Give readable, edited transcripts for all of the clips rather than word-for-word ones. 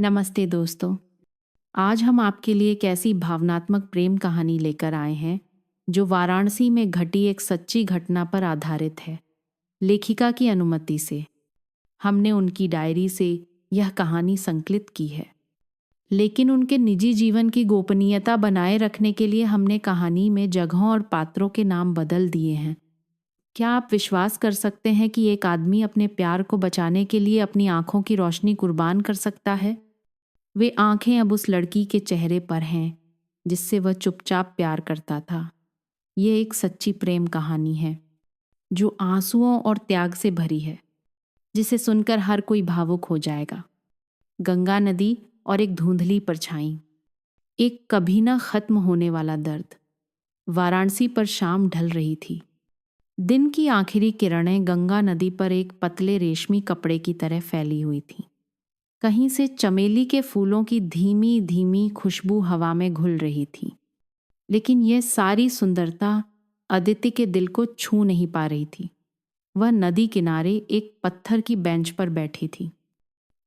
नमस्ते दोस्तों। आज हम आपके लिए एक ऐसी भावनात्मक प्रेम कहानी लेकर आए हैं जो वाराणसी में घटी एक सच्ची घटना पर आधारित है। लेखिका की अनुमति से हमने उनकी डायरी से यह कहानी संकलित की है, लेकिन उनके निजी जीवन की गोपनीयता बनाए रखने के लिए हमने कहानी में जगहों और पात्रों के नाम बदल दिए हैं। क्या आप विश्वास कर सकते हैं कि एक आदमी अपने प्यार को बचाने के लिए अपनी आंखों की रोशनी कुर्बान कर सकता है? वे आंखें अब उस लड़की के चेहरे पर हैं जिससे वह चुपचाप प्यार करता था। ये एक सच्ची प्रेम कहानी है जो आंसुओं और त्याग से भरी है, जिसे सुनकर हर कोई भावुक हो जाएगा। गंगा नदी और एक धुंधली परछाई, एक कभी ना खत्म होने वाला दर्द। वाराणसी पर शाम ढल रही थी। दिन की आखिरी किरणें गंगा नदी पर एक पतले रेशमी कपड़े की तरह फैली हुई थीं। कहीं से चमेली के फूलों की धीमी धीमी खुशबू हवा में घुल रही थी, लेकिन यह सारी सुंदरता अदिति के दिल को छू नहीं पा रही थी। वह नदी किनारे एक पत्थर की बेंच पर बैठी थी।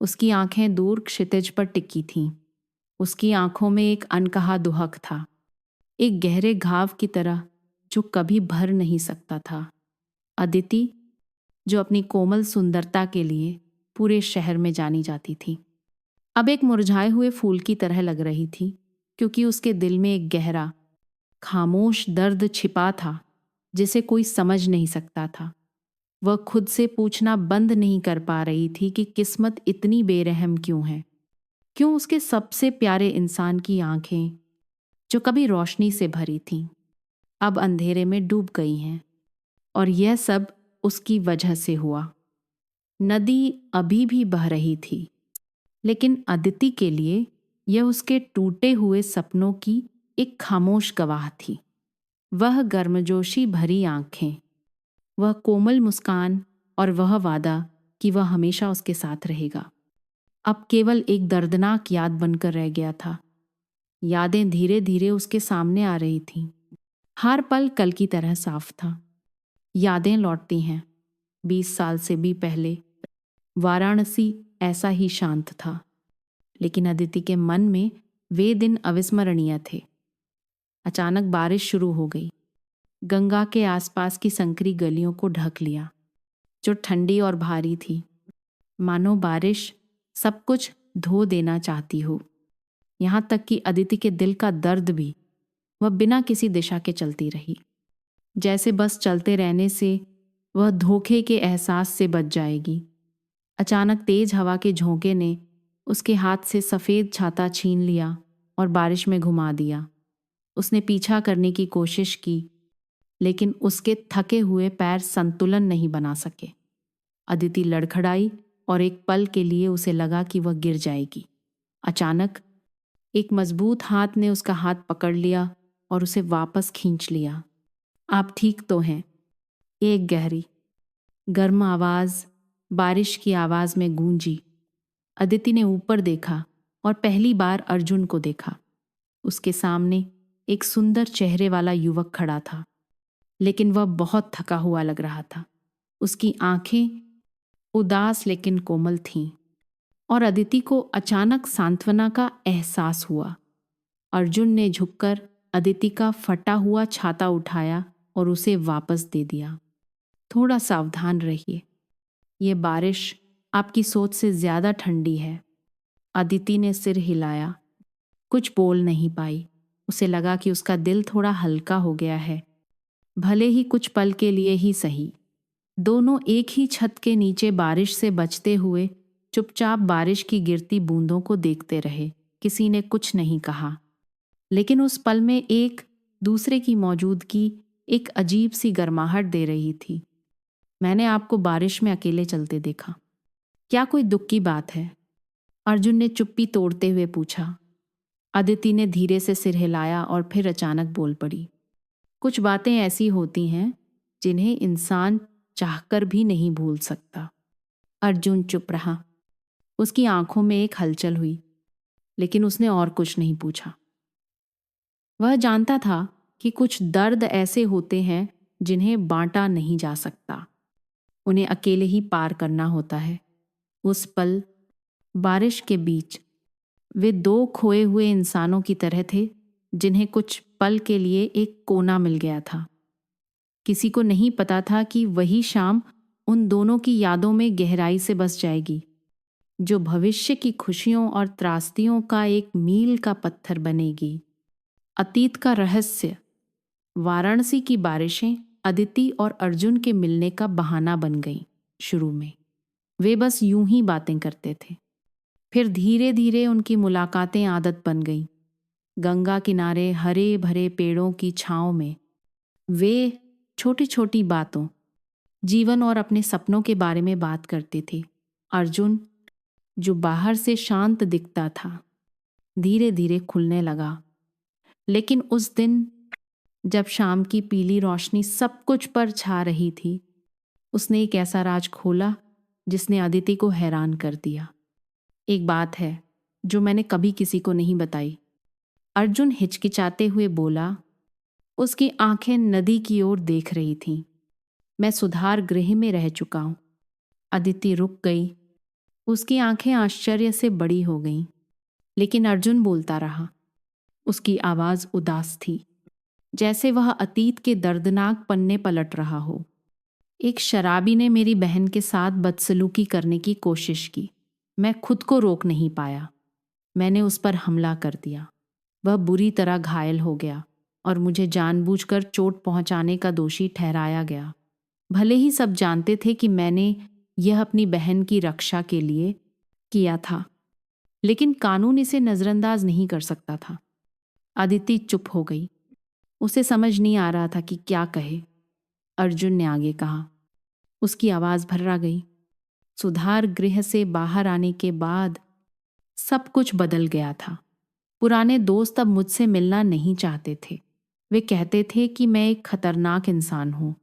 उसकी आंखें दूर क्षितिज पर टिकी थीं। उसकी आंखों में एक अनकहा दुहक था, एक गहरे घाव की तरह जो कभी भर नहीं सकता था। अदिति, जो अपनी कोमल सुंदरता के लिए पूरे शहर में जानी जाती थी, अब एक मुरझाए हुए फूल की तरह लग रही थी, क्योंकि उसके दिल में एक गहरा, खामोश दर्द छिपा था जिसे कोई समझ नहीं सकता था। वह खुद से पूछना बंद नहीं कर पा रही थी कि किस्मत इतनी बेरहम क्यों है। क्यों उसके सबसे प्यारे इंसान की आंखें, जो कभी रोशनी से भरी थीं, अब अंधेरे में डूब गई हैं। और यह सब उसकी वजह से हुआ। नदी अभी भी बह रही थी, लेकिन अदिति के लिए यह उसके टूटे हुए सपनों की एक खामोश गवाह थी। वह गर्मजोशी भरी आंखें, वह कोमल मुस्कान और वह वादा कि वह हमेशा उसके साथ रहेगा, अब केवल एक दर्दनाक याद बनकर रह गया था। यादें धीरे धीरे उसके सामने आ रही थीं। हर पल कल की तरह साफ था। यादें लौटती हैं। 20 साल से भी पहले वाराणसी ऐसा ही शांत था, लेकिन अदिति के मन में वे दिन अविस्मरणीय थे। अचानक बारिश शुरू हो गई। गंगा के आसपास की संकरी गलियों को ढक लिया, जो ठंडी और भारी थी, मानो बारिश सब कुछ धो देना चाहती हो। यहाँ तक कि अदिति के दिल का दर्द भी। वह बिना किसी दिशा के चलती रही, जैसे बस चलते रहने से वह धोखे के एहसास से बच जाएगी। अचानक तेज हवा के झोंके ने उसके हाथ से सफ़ेद छाता छीन लिया और बारिश में घुमा दिया। उसने पीछा करने की कोशिश की, लेकिन उसके थके हुए पैर संतुलन नहीं बना सके। अदिति लड़खड़ाई और एक पल के लिए उसे लगा कि वह गिर जाएगी। अचानक एक मजबूत हाथ ने उसका हाथ पकड़ लिया और उसे वापस खींच लिया। आप ठीक तो हैं? एक गहरी, गर्म आवाज़ बारिश की आवाज़ में गूंजी। अदिति ने ऊपर देखा और पहली बार अर्जुन को देखा। उसके सामने एक सुंदर चेहरे वाला युवक खड़ा था, लेकिन वह बहुत थका हुआ लग रहा था। उसकी आंखें उदास लेकिन कोमल थीं, और अदिति को अचानक सांत्वना का एहसास हुआ। अर्जुन ने झुककर अदिति का फटा हुआ छाता उठाया और उसे वापस दे दिया। थोड़ा सावधान रहिए, ये बारिश आपकी सोच से ज्यादा ठंडी है। अदिति ने सिर हिलाया, कुछ बोल नहीं पाई। उसे लगा कि उसका दिल थोड़ा हल्का हो गया है, भले ही कुछ पल के लिए ही सही। दोनों एक ही छत के नीचे बारिश से बचते हुए चुपचाप बारिश की गिरती बूंदों को देखते रहे। किसी ने कुछ नहीं कहा, लेकिन उस पल में एक दूसरे की मौजूदगी एक अजीब सी गर्माहट दे रही थी। मैंने आपको बारिश में अकेले चलते देखा, क्या कोई दुख की बात है? अर्जुन ने चुप्पी तोड़ते हुए पूछा। अदिति ने धीरे से सिर हिलाया और फिर अचानक बोल पड़ी। कुछ बातें ऐसी होती हैं जिन्हें इंसान चाहकर भी नहीं भूल सकता। अर्जुन चुप रहा। उसकी आंखों में एक हलचल हुई, लेकिन उसने और कुछ नहीं पूछा। वह जानता था कि कुछ दर्द ऐसे होते हैं जिन्हें बांटा नहीं जा सकता, उन्हें अकेले ही पार करना होता है। उस पल बारिश के बीच वे दो खोए हुए इंसानों की तरह थे जिन्हें कुछ पल के लिए एक कोना मिल गया था। किसी को नहीं पता था कि वही शाम उन दोनों की यादों में गहराई से बस जाएगी, जो भविष्य की खुशियों और त्रासदियों का एक मील का पत्थर बनेगी। अतीत का रहस्य। वाराणसी की बारिशें अदिति और अर्जुन के मिलने का बहाना बन गईं। शुरू में वे बस यूं ही बातें करते थे, फिर धीरे धीरे उनकी मुलाकातें आदत बन गईं। गंगा किनारे हरे भरे पेड़ों की छांव में वे छोटी छोटी बातों, जीवन और अपने सपनों के बारे में बात करते थे। अर्जुन, जो बाहर से शांत दिखता था, धीरे धीरे खुलने लगा। लेकिन उस दिन जब शाम की पीली रोशनी सब कुछ पर छा रही थी, उसने एक ऐसा राज खोला जिसने अदिति को हैरान कर दिया। एक बात है जो मैंने कभी किसी को नहीं बताई, अर्जुन हिचकिचाते हुए बोला। उसकी आंखें नदी की ओर देख रही थीं। मैं सुधार गृह में रह चुका हूं। अदिति रुक गई। उसकी आंखें आश्चर्य से बड़ी हो गईं। लेकिन अर्जुन बोलता रहा। उसकी आवाज उदास थी, जैसे वह अतीत के दर्दनाक पन्ने पलट रहा हो। एक शराबी ने मेरी बहन के साथ बदसलूकी करने की कोशिश की। मैं खुद को रोक नहीं पाया। मैंने उस पर हमला कर दिया। वह बुरी तरह घायल हो गया और मुझे जानबूझकर चोट पहुंचाने का दोषी ठहराया गया। भले ही सब जानते थे कि मैंने यह अपनी बहन की रक्षा के लिए किया था, लेकिन कानून इसे नजरअंदाज नहीं कर सकता था। अदिति चुप हो गई। उसे समझ नहीं आ रहा था कि क्या कहे। अर्जुन ने आगे कहा। उसकी आवाज भर्रा गई। सुधार गृह से बाहर आने के बाद सब कुछ बदल गया था। पुराने दोस्त अब मुझसे मिलना नहीं चाहते थे। वे कहते थे कि मैं एक खतरनाक इंसान हूं।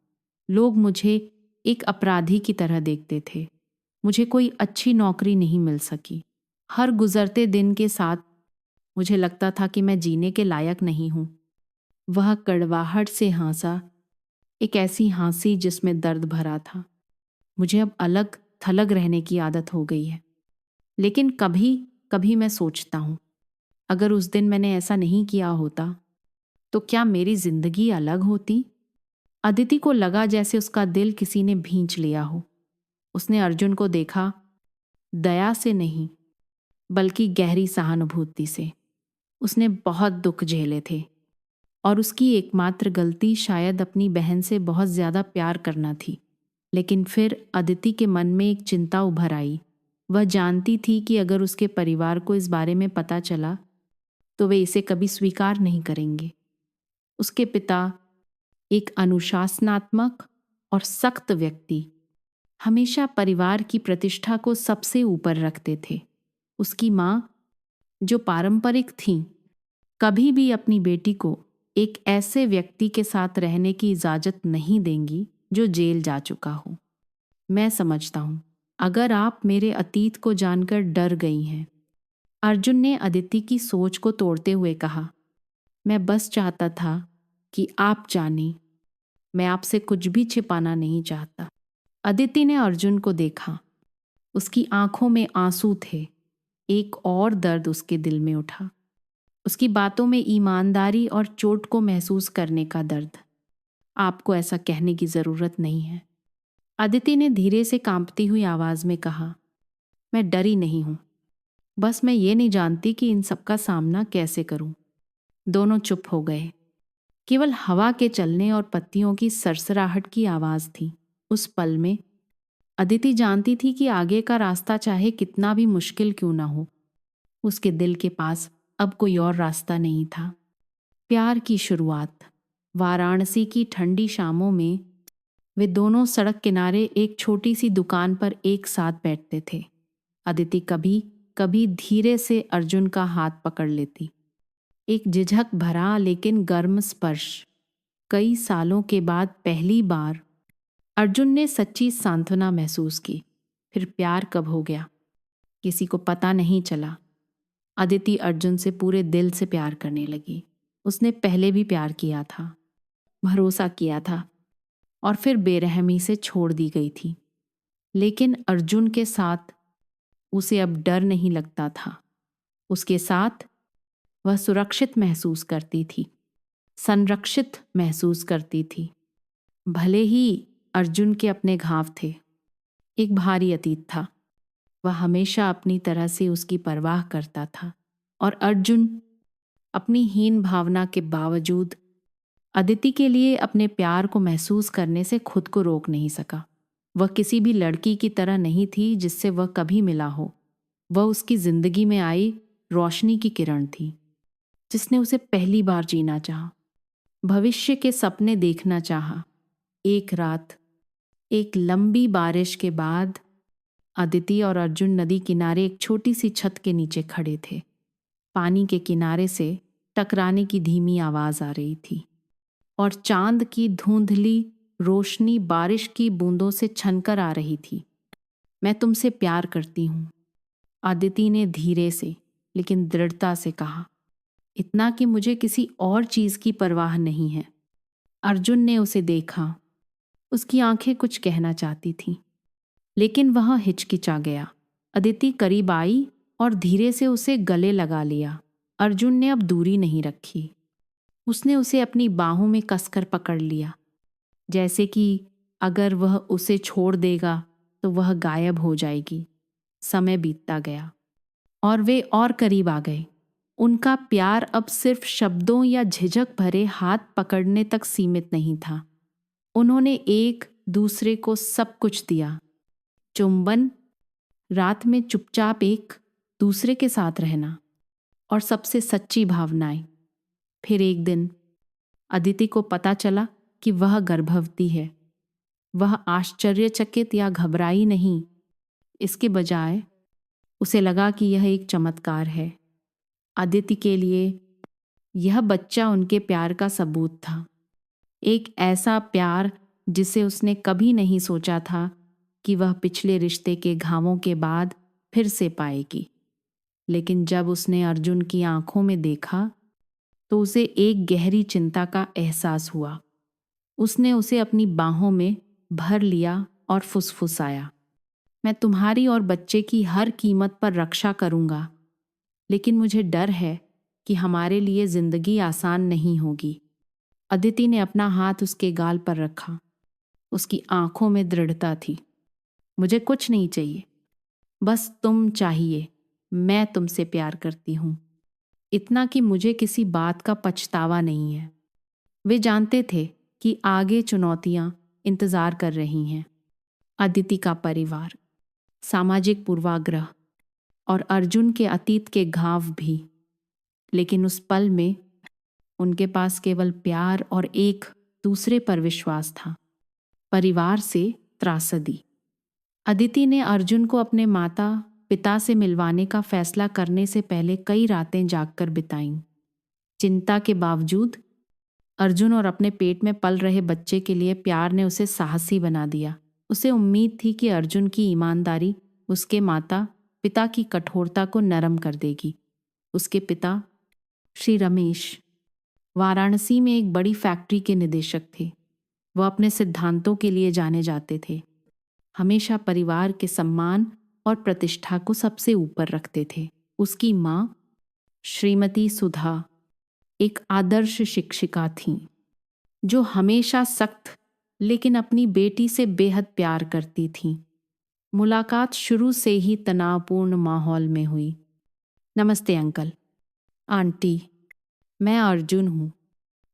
लोग मुझे एक अपराधी की तरह देखते थे। मुझे कोई अच्छी नौकरी नहीं मिल सकी। हर गुजरते दिन के साथ मुझे लगता था कि मैं जीने के लायक नहीं हूं। वह कड़वाहट से हंसा, एक ऐसी हंसी जिसमें दर्द भरा था। मुझे अब अलग थलग रहने की आदत हो गई है। लेकिन कभी कभी मैं सोचता हूं, अगर उस दिन मैंने ऐसा नहीं किया होता तो क्या मेरी जिंदगी अलग होती? अदिति को लगा जैसे उसका दिल किसी ने भींच लिया हो। उसने अर्जुन को देखा, दया से नहीं बल्कि गहरी सहानुभूति से। उसने बहुत दुख झेले थे और उसकी एकमात्र गलती शायद अपनी बहन से बहुत ज्यादा प्यार करना थी। लेकिन फिर अदिति के मन में एक चिंता उभर आई। वह जानती थी कि अगर उसके परिवार को इस बारे में पता चला तो वे इसे कभी स्वीकार नहीं करेंगे। उसके पिता, एक अनुशासनात्मक और सख्त व्यक्ति, हमेशा परिवार की प्रतिष्ठा को सबसे ऊपर रखते थे। उसकी माँ, जो पारंपरिक थीं, कभी भी अपनी बेटी को एक ऐसे व्यक्ति के साथ रहने की इजाजत नहीं देंगी जो जेल जा चुका हो। मैं समझता हूं, अगर आप मेरे अतीत को जानकर डर गई हैं। अर्जुन ने अदिति की सोच को तोड़ते हुए कहा। मैं बस चाहता था कि आप जाने, मैं आपसे कुछ भी छिपाना नहीं चाहता। अदिति ने अर्जुन को देखा। उसकी आंखों में आंसू थे। एक और दर्द उसके दिल में उठा। उसकी बातों में ईमानदारी और चोट को महसूस करने का दर्द। आपको ऐसा कहने की जरूरत नहीं है, अदिति ने धीरे से कांपती हुई आवाज में कहा। मैं डरी नहीं हूं, बस मैं ये नहीं जानती कि इन सब का सामना कैसे करूं। दोनों चुप हो गए। केवल हवा के चलने और पत्तियों की सरसराहट की आवाज थी। उस पल में अदिति जानती थी कि आगे का रास्ता चाहे कितना भी मुश्किल क्यों ना हो, उसके दिल के पास अब कोई और रास्ता नहीं था। प्यार की शुरुआत। वाराणसी की ठंडी शामों में वे दोनों सड़क किनारे एक छोटी सी दुकान पर एक साथ बैठते थे। अदिति कभी कभी धीरे से अर्जुन का हाथ पकड़ लेती। एक झिझक भरा लेकिन गर्म स्पर्श। कई सालों के बाद पहली बार अर्जुन ने सच्ची सांत्वना महसूस की। फिर प्यार कब हो गया, किसी को पता नहीं चला। अदिति अर्जुन से पूरे दिल से प्यार करने लगी। उसने पहले भी प्यार किया था, भरोसा किया था और फिर बेरहमी से छोड़ दी गई थी। लेकिन अर्जुन के साथ उसे अब डर नहीं लगता था। उसके साथ वह सुरक्षित महसूस करती थी, संरक्षित महसूस करती थी। भले ही अर्जुन के अपने घाव थे, एक भारी अतीत था। वह हमेशा अपनी तरह से उसकी परवाह करता था और अर्जुन अपनी हीन भावना के बावजूद अदिति के लिए अपने प्यार को महसूस करने से खुद को रोक नहीं सका। वह किसी भी लड़की की तरह नहीं थी जिससे वह कभी मिला हो। वह उसकी जिंदगी में आई रोशनी की किरण थी, जिसने उसे पहली बार जीना चाहा, भविष्य के सपने देखना चाहा। एक रात, एक लंबी बारिश के बाद अदिति और अर्जुन नदी किनारे एक छोटी सी छत के नीचे खड़े थे। पानी के किनारे से टकराने की धीमी आवाज आ रही थी और चांद की धुंधली रोशनी बारिश की बूंदों से छनकर आ रही थी। मैं तुमसे प्यार करती हूँ, अदिति ने धीरे से लेकिन दृढ़ता से कहा, इतना कि मुझे किसी और चीज की परवाह नहीं है। अर्जुन ने उसे देखा। उसकी आंखें कुछ कहना चाहती थीं, लेकिन वह हिचकिचा गया। अदिति करीब आई और धीरे से उसे गले लगा लिया। अर्जुन ने अब दूरी नहीं रखी। उसने उसे अपनी बाहों में कसकर पकड़ लिया, जैसे कि अगर वह उसे छोड़ देगा तो वह गायब हो जाएगी। समय बीतता गया और वे और करीब आ गए। उनका प्यार अब सिर्फ शब्दों या झिझक भरे हाथ पकड़ने तक सीमित नहीं था। उन्होंने एक दूसरे को सब कुछ दिया, चुंबन, रात में चुपचाप एक दूसरे के साथ रहना और सबसे सच्ची भावनाएं। फिर एक दिन अदिति को पता चला कि वह गर्भवती है। वह आश्चर्यचकित या घबराई नहीं, इसके बजाय उसे लगा कि यह एक चमत्कार है। अदिति के लिए यह बच्चा उनके प्यार का सबूत था, एक ऐसा प्यार जिसे उसने कभी नहीं सोचा था कि वह पिछले रिश्ते के घावों के बाद फिर से पाएगी। लेकिन जब उसने अर्जुन की आंखों में देखा तो उसे एक गहरी चिंता का एहसास हुआ। उसने उसे अपनी बाहों में भर लिया और फुसफुसाया, मैं तुम्हारी और बच्चे की हर कीमत पर रक्षा करूंगा, लेकिन मुझे डर है कि हमारे लिए जिंदगी आसान नहीं होगी। अदिति ने अपना हाथ उसके गाल पर रखा। उसकी आंखों में दृढ़ता थी। मुझे कुछ नहीं चाहिए, बस तुम चाहिए। मैं तुमसे प्यार करती हूं, इतना कि मुझे किसी बात का पछतावा नहीं है। वे जानते थे कि आगे चुनौतियां इंतजार कर रही हैं। अदिति का परिवार, सामाजिक पूर्वाग्रह और अर्जुन के अतीत के घाव भी। लेकिन उस पल में उनके पास केवल प्यार और एक दूसरे पर विश्वास था। परिवार से त्रासदी। अदिति ने अर्जुन को अपने माता पिता से मिलवाने का फैसला करने से पहले कई रातें जागकर बिताईं। चिंता के बावजूद अर्जुन और अपने पेट में पल रहे बच्चे के लिए प्यार ने उसे साहसी बना दिया। उसे उम्मीद थी कि अर्जुन की ईमानदारी उसके माता पिता की कठोरता को नरम कर देगी। उसके पिता श्री रमेश वाराणसी में एक बड़ी फैक्ट्री के निदेशक थे। वह अपने सिद्धांतों के लिए जाने जाते थे, हमेशा परिवार के सम्मान और प्रतिष्ठा को सबसे ऊपर रखते थे। उसकी माँ श्रीमती सुधा एक आदर्श शिक्षिका थीं, जो हमेशा सख्त लेकिन अपनी बेटी से बेहद प्यार करती थीं। मुलाकात शुरू से ही तनावपूर्ण माहौल में हुई। नमस्ते अंकल, आंटी, मैं अर्जुन हूँ।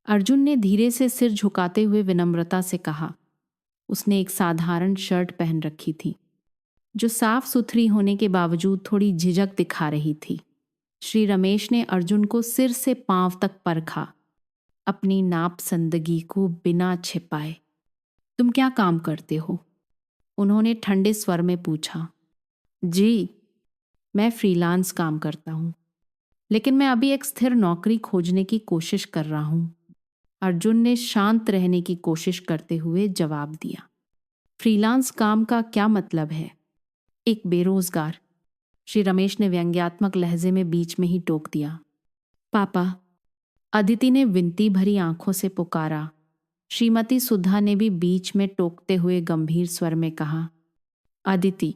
अर्जुन ने धीरे से सिर झुकाते हुए विनम्रता से कहा। उसने एक साधारण शर्ट पहन रखी थी, जो साफ सुथरी होने के बावजूद थोड़ी झिझक दिखा रही थी। श्री रमेश ने अर्जुन को सिर से पांव तक परखा, अपनी नापसंदगी को बिना छिपाए। तुम क्या काम करते हो? उन्होंने ठंडे स्वर में पूछा। जी, मैं फ्रीलांस काम करता हूँ, लेकिन मैं अभी एक स्थिर नौकरी खोजने की कोशिश कर रहा हूँ। अर्जुन ने शांत रहने की कोशिश करते हुए जवाब दिया। फ्रीलांस काम का क्या मतलब है? एक बेरोजगार, श्री रमेश ने व्यंग्यात्मक लहजे में बीच में ही टोक दिया। पापा, अदिति ने विनती भरी आंखों से पुकारा। श्रीमती सुधा ने भी बीच में टोकते हुए गंभीर स्वर में कहा। अदिति,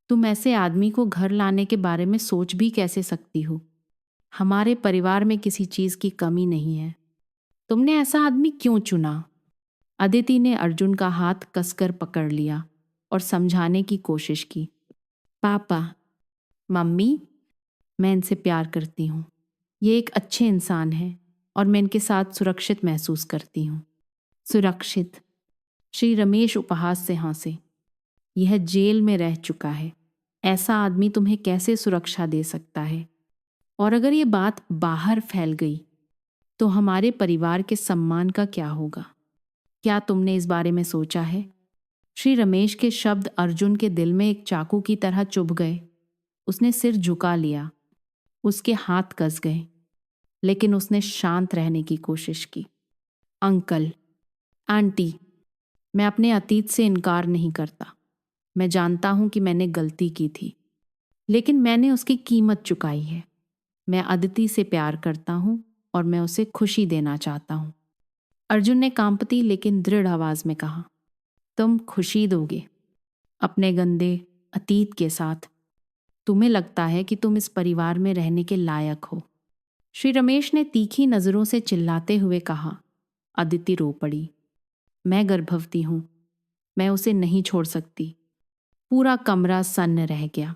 तुम ऐसे आदमी को घर लाने के बारे में सोच भी कैसे सकती हो? हमारे परिवार में किसी चीज की कमी नहीं है। तुमने ऐसा आदमी क्यों चुना? अदिति ने अर्जुन का हाथ कसकर पकड़ लिया और समझाने की कोशिश की। पापा, मम्मी, मैं इनसे प्यार करती हूँ। ये एक अच्छे इंसान हैं और मैं इनके साथ सुरक्षित महसूस करती हूँ। सुरक्षित? श्री रमेश उपहास से हंसे। यह जेल में रह चुका है। ऐसा आदमी तुम्हें कैसे सुरक्षा दे सकता है? और अगर ये बात बाहर फैल गई तो हमारे परिवार के सम्मान का क्या होगा? क्या तुमने इस बारे में सोचा है? श्री रमेश के शब्द अर्जुन के दिल में एक चाकू की तरह चुभ गए। उसने सिर झुका लिया। उसके हाथ कस गए, लेकिन उसने शांत रहने की कोशिश की। अंकल, आंटी, मैं अपने अतीत से इनकार नहीं करता। मैं जानता हूं कि मैंने गलती की थी, लेकिन मैंने उसकी कीमत चुकाई है। मैं अदिति से प्यार करता हूं और मैं उसे खुशी देना चाहता हूं। अर्जुन ने कांपती लेकिन दृढ़ आवाज में कहा, तुम खुशी दोगे अपने गंदे अतीत के साथ? तुम्हें लगता है कि तुम इस परिवार में रहने के लायक हो? श्री रमेश ने तीखी नजरों से चिल्लाते हुए कहा। अदिति रो पड़ी। मैं गर्भवती हूं, मैं उसे नहीं छोड़ सकती। पूरा कमरा सन्न रह गया।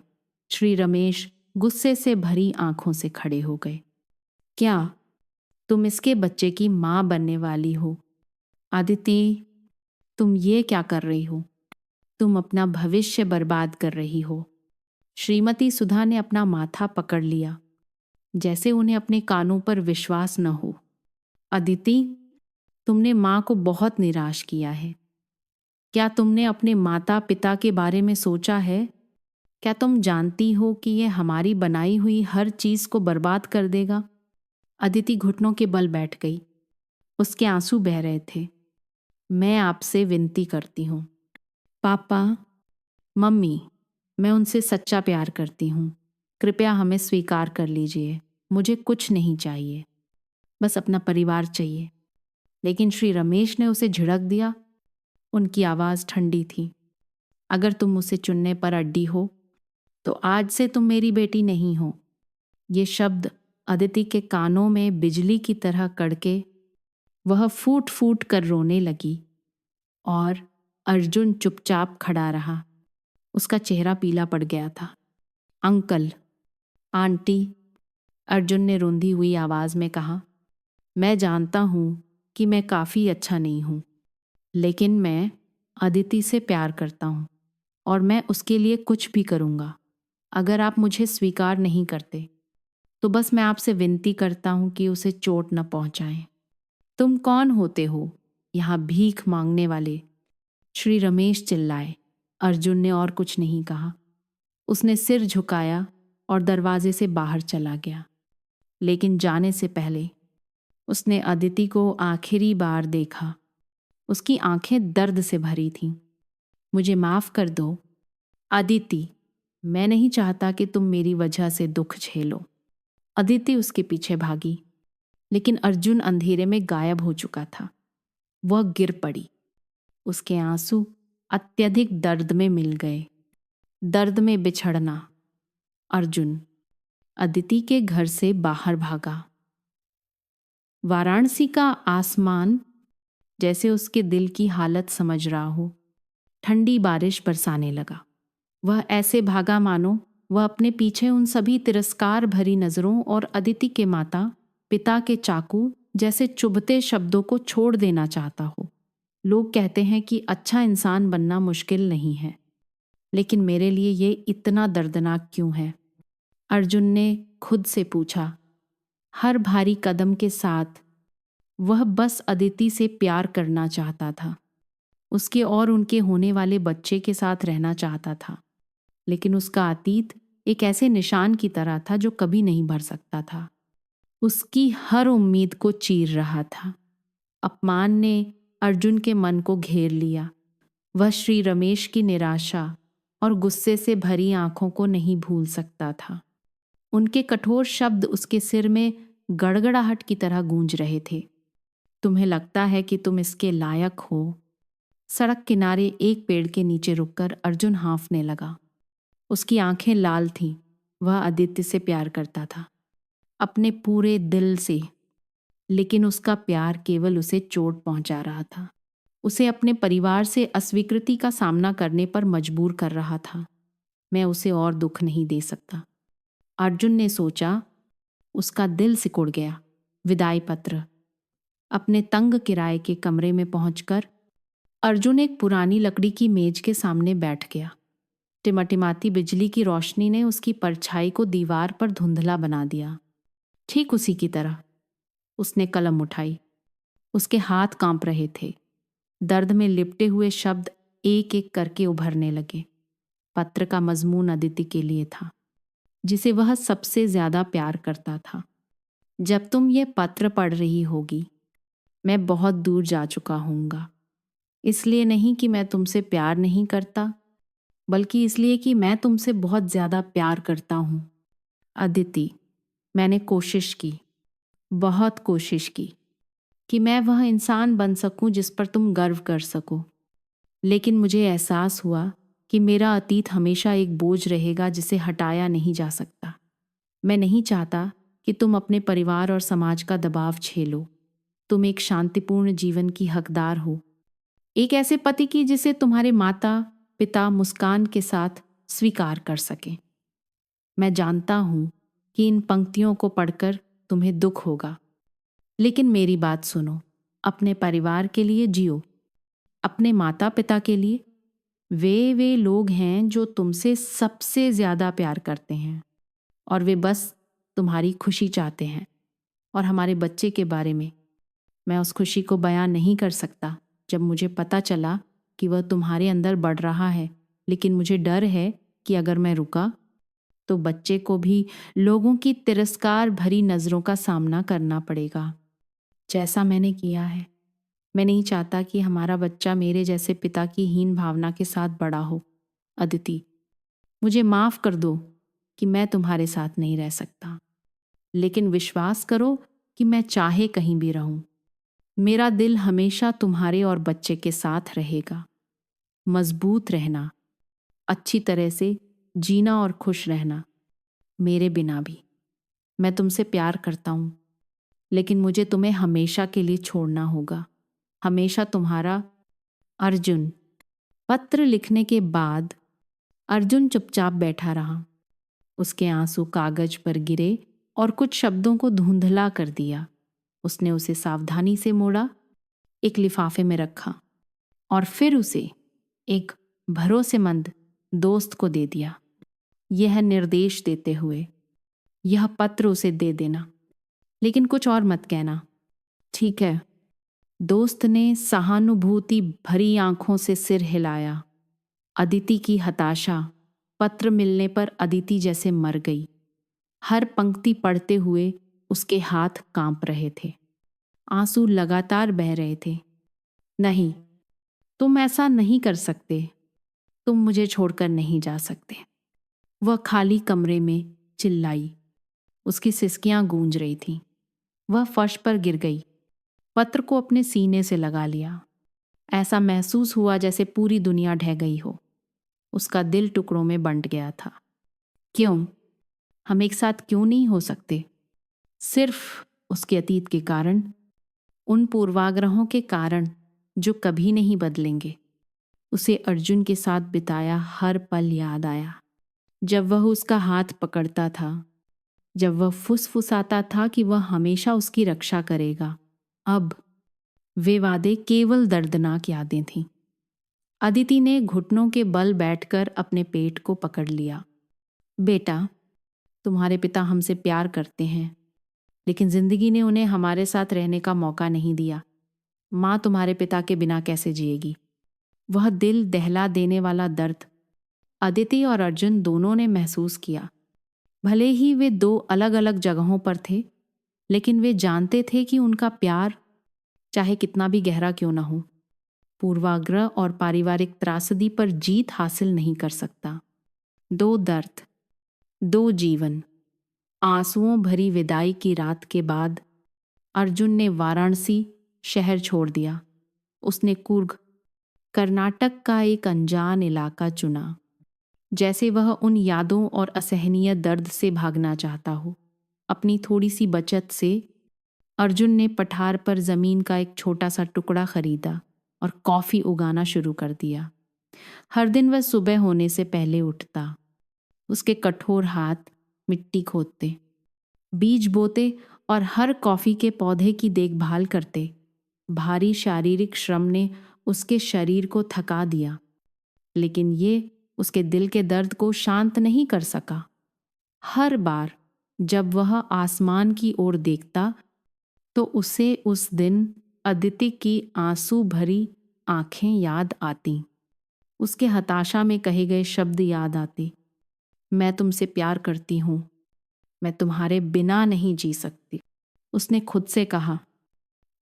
श्री रमेश गुस्से से भरी आंखों से खड़े हो गए। क्या तुम इसके बच्चे की मां बनने वाली हो? अदिति, तुम ये क्या कर रही हो? तुम अपना भविष्य बर्बाद कर रही हो। श्रीमती सुधा ने अपना माथा पकड़ लिया, जैसे उन्हें अपने कानों पर विश्वास न हो। अदिति, तुमने मां को बहुत निराश किया है। क्या तुमने अपने माता पिता के बारे में सोचा है? क्या तुम जानती हो कि यह हमारी बनाई हुई हर चीज को बर्बाद कर देगा? अदिति घुटनों के बल बैठ गई। उसके आंसू बह रहे थे। मैं आपसे विनती करती हूँ। पापा, मम्मी, मैं उनसे सच्चा प्यार करती हूँ। कृपया हमें स्वीकार कर लीजिए। मुझे कुछ नहीं चाहिए, बस अपना परिवार चाहिए। लेकिन श्री रमेश ने उसे झिड़क दिया। उनकी आवाज ठंडी थी। अगर तुम उसे चुनने पर अड्डी हो तो आज से तुम मेरी बेटी नहीं हो। ये शब्द अदिति के कानों में बिजली की तरह कड़के वह फूट फूट कर रोने लगी और अर्जुन चुपचाप खड़ा रहा। उसका चेहरा पीला पड़ गया था। अंकल, आंटी, अर्जुन ने रोंदी हुई आवाज में कहा, मैं जानता हूं कि मैं काफी अच्छा नहीं हूं, लेकिन मैं अदिति से प्यार करता हूं और मैं उसके लिए कुछ भी करूंगा। अगर आप मुझे स्वीकार नहीं करते तो बस मैं आपसे विनती करता हूं कि उसे चोट न पहुंचाएं। तुम कौन होते हो यहां भीख मांगने वाले? श्री रमेश चिल्लाए। अर्जुन ने और कुछ नहीं कहा। उसने सिर झुकाया और दरवाजे से बाहर चला गया। लेकिन जाने से पहले उसने अदिति को आखिरी बार देखा। उसकी आंखें दर्द से भरी थीं। मुझे माफ कर दो अदिति, मैं नहीं चाहता कि तुम मेरी वजह से दुख झेलो। अदिति उसके पीछे भागी, लेकिन अर्जुन अंधेरे में गायब हो चुका था। वह गिर पड़ी। उसके आंसू अत्यधिक दर्द में मिल गए। दर्द में बिछड़ना। अर्जुन अदिति के घर से बाहर भागा। वाराणसी का आसमान जैसे उसके दिल की हालत समझ रहा हो। ठंडी बारिश बरसाने लगा। वह ऐसे भागा मानो वह अपने पीछे उन सभी तिरस्कार भरी नजरों और अदिति के माता पिता के चाकू जैसे चुभते शब्दों को छोड़ देना चाहता हो। लोग कहते हैं कि अच्छा इंसान बनना मुश्किल नहीं है, लेकिन मेरे लिए ये इतना दर्दनाक क्यों है? अर्जुन ने खुद से पूछा। हर भारी कदम के साथ वह बस अदिति से प्यार करना चाहता था। उसके और उनके होने वाले बच्चे के साथ रहना चाहता था। लेकिन उसका अतीत एक ऐसे निशान की तरह था जो कभी नहीं भर सकता था। उसकी हर उम्मीद को चीर रहा था। अपमान ने अर्जुन के मन को घेर लिया। वह श्री रमेश की निराशा और गुस्से से भरी आंखों को नहीं भूल सकता था। उनके कठोर शब्द उसके सिर में गड़गड़ाहट की तरह गूंज रहे थे। तुम्हें लगता है कि तुम इसके लायक हो? सड़क किनारे एक पेड़ के नीचे रुककर अर्जुन हाँफने लगा। उसकी आंखें लाल थीं। वह आदित्य से प्यार करता था, अपने पूरे दिल से। लेकिन उसका प्यार केवल उसे चोट पहुंचा रहा था। उसे अपने परिवार से अस्वीकृति का सामना करने पर मजबूर कर रहा था। मैं उसे और दुख नहीं दे सकता, अर्जुन ने सोचा। उसका दिल सिकुड़ गया। विदाई पत्र। अपने तंग किराए के कमरे में पहुंचकर अर्जुन एक पुरानी लकड़ी की मेज के सामने बैठ गया। टिमटिमाती बिजली की रोशनी ने उसकी परछाई को दीवार पर धुंधला बना दिया। ठीक उसी की तरह उसने कलम उठाई। उसके हाथ कांप रहे थे। दर्द में लिपटे हुए शब्द एक एक करके उभरने लगे। पत्र का मजमून अदिति के लिए था, जिसे वह सबसे ज्यादा प्यार करता था। जब तुम ये पत्र पढ़ रही होगी, मैं बहुत दूर जा चुका होऊंगा। इसलिए नहीं कि मैं तुमसे प्यार नहीं करता, बल्कि इसलिए कि मैं तुमसे बहुत ज्यादा प्यार करता हूं। अदिति, मैंने कोशिश की, बहुत कोशिश की कि मैं वह इंसान बन सकूं जिस पर तुम गर्व कर सको। लेकिन मुझे एहसास हुआ कि मेरा अतीत हमेशा एक बोझ रहेगा जिसे हटाया नहीं जा सकता। मैं नहीं चाहता कि तुम अपने परिवार और समाज का दबाव झेलो। तुम एक शांतिपूर्ण जीवन की हकदार हो, एक ऐसे पति की जिसे तुम्हारे माता पिता मुस्कान के साथ स्वीकार कर सकें। मैं जानता हूं कि इन पंक्तियों को पढ़कर तुम्हें दुख होगा, लेकिन मेरी बात सुनो। अपने परिवार के लिए जियो, अपने माता पिता के लिए। वे लोग हैं जो तुमसे सबसे ज्यादा प्यार करते हैं, और वे बस तुम्हारी खुशी चाहते हैं। और हमारे बच्चे के बारे में मैं उस खुशी को बयां नहीं कर सकता जब मुझे पता चला कि वह तुम्हारे अंदर बढ़ रहा है। लेकिन मुझे डर है कि अगर मैं रुका तो बच्चे को भी लोगों की तिरस्कार भरी नजरों का सामना करना पड़ेगा, जैसा मैंने किया है। मैं नहीं चाहता कि हमारा बच्चा मेरे जैसे पिता की हीन भावना के साथ बड़ा हो। अदिति, मुझे माफ कर दो कि मैं तुम्हारे साथ नहीं रह सकता, लेकिन विश्वास करो कि मैं चाहे कहीं भी रहूं, मेरा दिल हमेशा तुम्हारे और बच्चे के साथ रहेगा। मजबूत रहना, अच्छी तरह से जीना और खुश रहना, मेरे बिना भी। मैं तुमसे प्यार करता हूं, लेकिन मुझे तुम्हें हमेशा के लिए छोड़ना होगा। हमेशा तुम्हारा, अर्जुन। पत्र लिखने के बाद अर्जुन चुपचाप बैठा रहा। उसके आंसू कागज पर गिरे और कुछ शब्दों को धुंधला कर दिया। उसने उसे सावधानी से मोड़ा, एक लिफाफे में रखा और फिर उसे एक भरोसेमंद दोस्त को दे दिया, यह निर्देश देते हुए, यह पत्र उसे दे देना, लेकिन कुछ और मत कहना, ठीक है? दोस्त ने सहानुभूति भरी आंखों से सिर हिलाया। अदिति की हताशा पत्र मिलने पर अदिति जैसे मर गई। हर पंक्ति पढ़ते हुए उसके हाथ कांप रहे थे, आंसू लगातार बह रहे थे। नहीं, तुम ऐसा नहीं कर सकते। तुम मुझे छोड़कर नहीं जा सकते। वह खाली कमरे में चिल्लाई। उसकी सिसकियां गूंज रही थीं। वह फर्श पर गिर गई, पत्र को अपने सीने से लगा लिया। ऐसा महसूस हुआ जैसे पूरी दुनिया ढह गई हो। उसका दिल टुकड़ों में बंट गया था। क्यों? हम एक साथ क्यों नहीं हो सकते? सिर्फ उसके अतीत के कारण, उन पूर्वाग्रहों के कारण जो कभी नहीं बदलेंगे। उसे अर्जुन के साथ बिताया हर पल याद आया। जब वह उसका हाथ पकड़ता था, जब वह फुसफुसाता था कि वह हमेशा उसकी रक्षा करेगा। अब वे वादे केवल दर्दनाक यादें थीं। अदिति ने घुटनों के बल बैठकर अपने पेट को पकड़ लिया। बेटा, तुम्हारे पिता हमसे प्यार करते हैं, लेकिन जिंदगी ने उन्हें हमारे साथ रहने का मौका नहीं दिया। माँ तुम्हारे पिता के बिना कैसे जिएगी? वह दिल दहला देने वाला दर्द अदिति और अर्जुन दोनों ने महसूस किया। भले ही वे दो अलग अलग जगहों पर थे, लेकिन वे जानते थे कि उनका प्यार, चाहे कितना भी गहरा क्यों न हो, पूर्वाग्रह और पारिवारिक त्रासदी पर जीत हासिल नहीं कर सकता। दो दर्द, दो जीवन। आंसुओं भरी विदाई की रात के बाद अर्जुन ने वाराणसी शहर छोड़ दिया। उसने कुर्ग, कर्नाटक का एक अनजान इलाका चुना। जैसे वह उन यादों और असहनीय दर्द से भागना चाहता हो। अपनी थोड़ी सी बचत से अर्जुन ने पठार पर जमीन का एक छोटा सा टुकड़ा खरीदा और कॉफी उगाना शुरू कर दिया। हर दिन वह सुबह होने से पहले उठता, उसके कठोर हाथ मिट्टी खोदते, बीज बोते और हर कॉफी के पौधे की देखभाल करते। भारी शारीरिक श्रम ने उसके शरीर को थका दिया, लेकिन ये उसके दिल के दर्द को शांत नहीं कर सका। हर बार जब वह आसमान की ओर देखता तो उसे उस दिन अदिति की आंसू भरी आंखें याद आती, उसके हताशा में कहे गए शब्द याद आते। मैं तुमसे प्यार करती हूँ, मैं तुम्हारे बिना नहीं जी सकती। उसने खुद से कहा,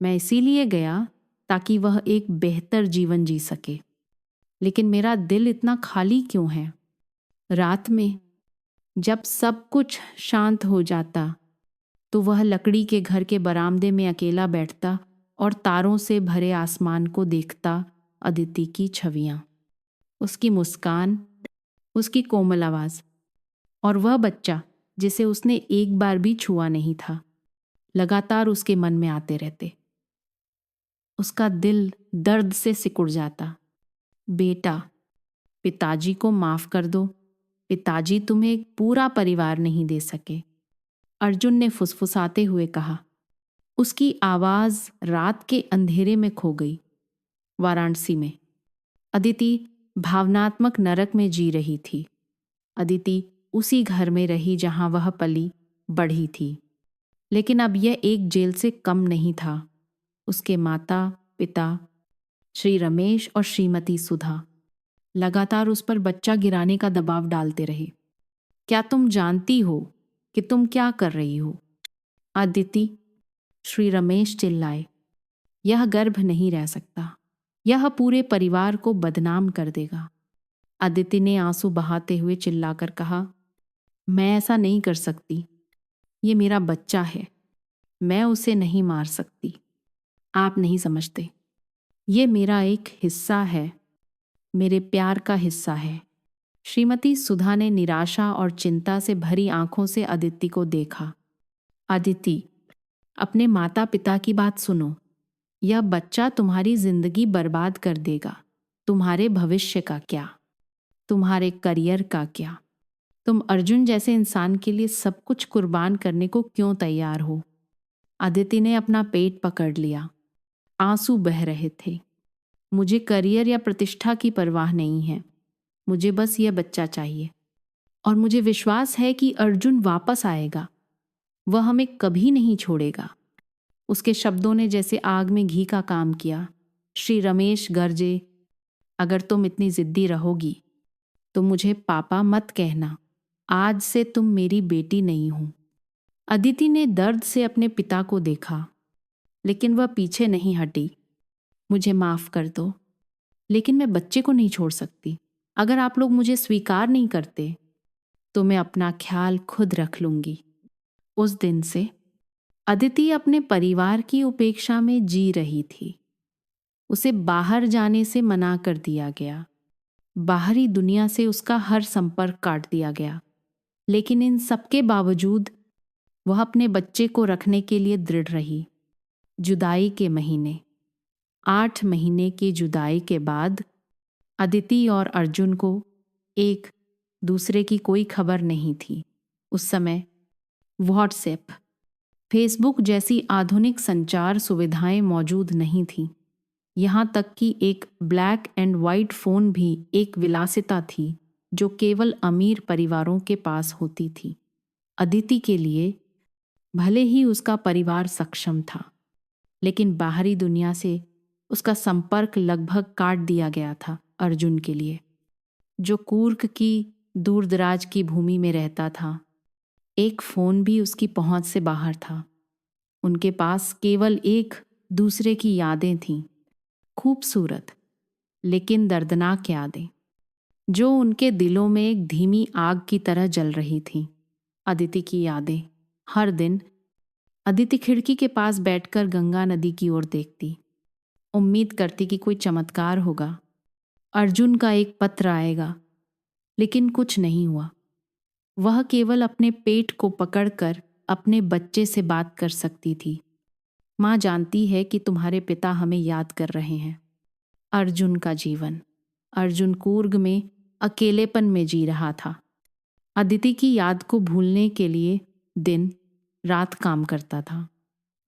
मैं इसीलिए गया ताकि वह एक बेहतर जीवन जी सके। लेकिन मेरा दिल इतना खाली क्यों है? रात में जब सब कुछ शांत हो जाता तो वह लकड़ी के घर के बरामदे में अकेला बैठता और तारों से भरे आसमान को देखता। अदिति की छवियां, उसकी मुस्कान, उसकी कोमल आवाज और वह बच्चा जिसे उसने एक बार भी छुआ नहीं था, लगातार उसके मन में आते रहते। उसका दिल दर्द से सिकुड़ जाता। बेटा, पिताजी को माफ कर दो। पिताजी तुम्हें एक पूरा परिवार नहीं दे सके, अर्जुन ने फुसफुसाते हुए कहा। उसकी आवाज रात के अंधेरे में खो गई। वाराणसी में अदिति भावनात्मक नरक में जी रही थी। अदिति उसी घर में रही जहां वह पली बढ़ी थी, लेकिन अब यह एक जेल से कम नहीं था। उसके माता पिता श्री रमेश और श्रीमती सुधा लगातार उस पर बच्चा गिराने का दबाव डालते रहे। क्या तुम जानती हो कि तुम क्या कर रही हो? अदिति, श्री रमेश चिल्लाए। यह गर्भ नहीं रह सकता, यह पूरे परिवार को बदनाम कर देगा। अदिति ने आंसू बहाते हुए चिल्लाकर कहा, मैं ऐसा नहीं कर सकती। ये मेरा बच्चा है, मैं उसे नहीं मार सकती। आप नहीं समझते, ये मेरा एक हिस्सा है, मेरे प्यार का हिस्सा है। श्रीमती सुधा ने निराशा और चिंता से भरी आंखों से अदिति को देखा। अदिति, अपने माता पिता की बात सुनो। यह बच्चा तुम्हारी जिंदगी बर्बाद कर देगा। तुम्हारे भविष्य का क्या, तुम्हारे करियर का क्या? तुम अर्जुन जैसे इंसान के लिए सब कुछ कुर्बान करने को क्यों तैयार हो? अदिति ने अपना पेट पकड़ लिया, आंसू बह रहे थे। मुझे करियर या प्रतिष्ठा की परवाह नहीं है, मुझे बस यह बच्चा चाहिए और मुझे विश्वास है कि अर्जुन वापस आएगा। वह हमें कभी नहीं छोड़ेगा। उसके शब्दों ने जैसे आग में घी का काम किया। श्री रमेश गरजे, अगर तुम इतनी जिद्दी रहोगी तो मुझे पापा मत कहना। आज से तुम मेरी बेटी नहीं हो। अदिति ने दर्द से अपने पिता को देखा, लेकिन वह पीछे नहीं हटी। मुझे माफ कर दो, लेकिन मैं बच्चे को नहीं छोड़ सकती। अगर आप लोग मुझे स्वीकार नहीं करते तो मैं अपना ख्याल खुद रख लूंगी। उस दिन से अदिति अपने परिवार की उपेक्षा में जी रही थी। उसे बाहर जाने से मना कर दिया गया, बाहरी दुनिया से उसका हर संपर्क काट दिया गया। लेकिन इन सबके बावजूद वह अपने बच्चे को रखने के लिए दृढ़ रही। जुदाई के महीने, 8 महीने की जुदाई के बाद अदिति और अर्जुन को एक दूसरे की कोई खबर नहीं थी। उस समय व्हाट्सएप, फेसबुक जैसी आधुनिक संचार सुविधाएं मौजूद नहीं थीं। यहाँ तक कि एक ब्लैक एंड वाइट फ़ोन भी एक विलासिता थी जो केवल अमीर परिवारों के पास होती थी। अदिति के लिए भले ही उसका परिवार सक्षम था, लेकिन बाहरी दुनिया से उसका संपर्क लगभग काट दिया गया था। अर्जुन के लिए, जो कूर्ग की दूरदराज की भूमि में रहता था, एक फ़ोन भी उसकी पहुंच से बाहर था। उनके पास केवल एक दूसरे की यादें थीं, खूबसूरत लेकिन दर्दनाक यादें, जो उनके दिलों में एक धीमी आग की तरह जल रही थीं। अदिति की यादें। हर दिन अदिति खिड़की के पास बैठकर गंगा नदी की ओर देखती, उम्मीद करती कि कोई चमत्कार होगा, अर्जुन का एक पत्र आएगा, लेकिन कुछ नहीं हुआ। वह केवल अपने पेट को पकड़कर अपने बच्चे से बात कर सकती थी। माँ जानती है कि तुम्हारे पिता हमें याद कर रहे हैं। अर्जुन का जीवन। अर्जुन कूर्ग में अकेलेपन में जी रहा था। अदिति की याद को भूलने के लिए दिन रात काम करता था।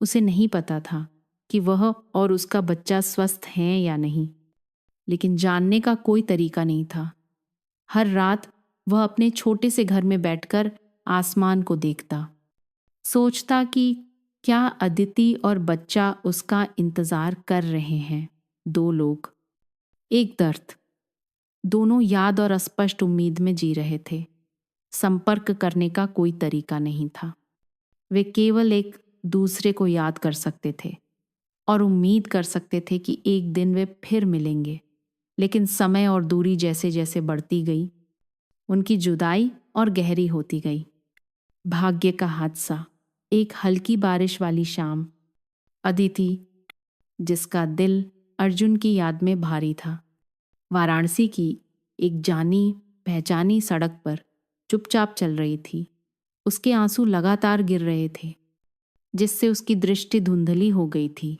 उसे नहीं पता था कि वह और उसका बच्चा स्वस्थ हैं या नहीं, लेकिन जानने का कोई तरीका नहीं था। हर रात वह अपने छोटे से घर में बैठकर आसमान को देखता, सोचता कि क्या अदिति और बच्चा उसका इंतजार कर रहे हैं। दो लोग, एक दर्द। दोनों याद और अस्पष्ट उम्मीद में जी रहे थे। संपर्क करने का कोई तरीका नहीं था। वे केवल एक दूसरे को याद कर सकते थे और उम्मीद कर सकते थे कि एक दिन वे फिर मिलेंगे। लेकिन समय और दूरी जैसे जैसे बढ़ती गई, उनकी जुदाई और गहरी होती गई। भाग्य का हादसा। एक हल्की बारिश वाली शाम, अदिति, जिसका दिल अर्जुन की याद में भारी था, वाराणसी की एक जानी पहचानी सड़क पर चुपचाप चल रही थी। उसके आंसू लगातार गिर रहे थे, जिससे उसकी दृष्टि धुंधली हो गई थी।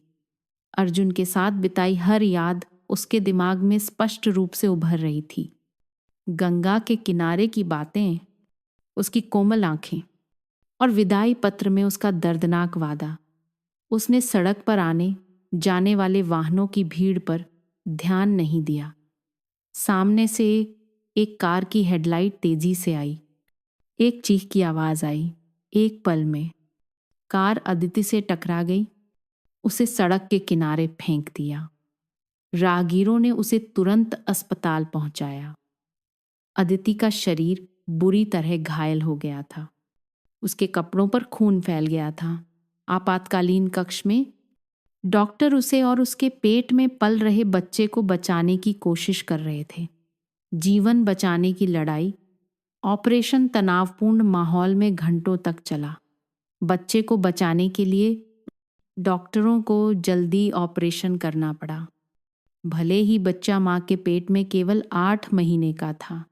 अर्जुन के साथ बिताई हर याद उसके दिमाग में स्पष्ट रूप से उभर रही थी। गंगा के किनारे की बातें, उसकी कोमल आंखें और विदाई पत्र में उसका दर्दनाक वादा। उसने सड़क पर आने जाने वाले वाहनों की भीड़ पर ध्यान नहीं दिया। सामने से एक कार की हेडलाइट तेजी से आई। एक चीख की आवाज आई। एक पल में कार अदिति से टकरा गई, उसे सड़क के किनारे फेंक दिया। राहगीरों ने उसे तुरंत अस्पताल पहुंचाया। अदिति का शरीर बुरी तरह घायल हो गया था। उसके कपड़ों पर खून फैल गया था। आपातकालीन कक्ष में डॉक्टर उसे और उसके पेट में पल रहे बच्चे को बचाने की कोशिश कर रहे थे। जीवन बचाने की लड़ाई। ऑपरेशन तनावपूर्ण माहौल में घंटों तक चला। बच्चे को बचाने के लिए डॉक्टरों को जल्दी ऑपरेशन करना पड़ा। भले ही बच्चा माँ के पेट में केवल 8 महीने का था,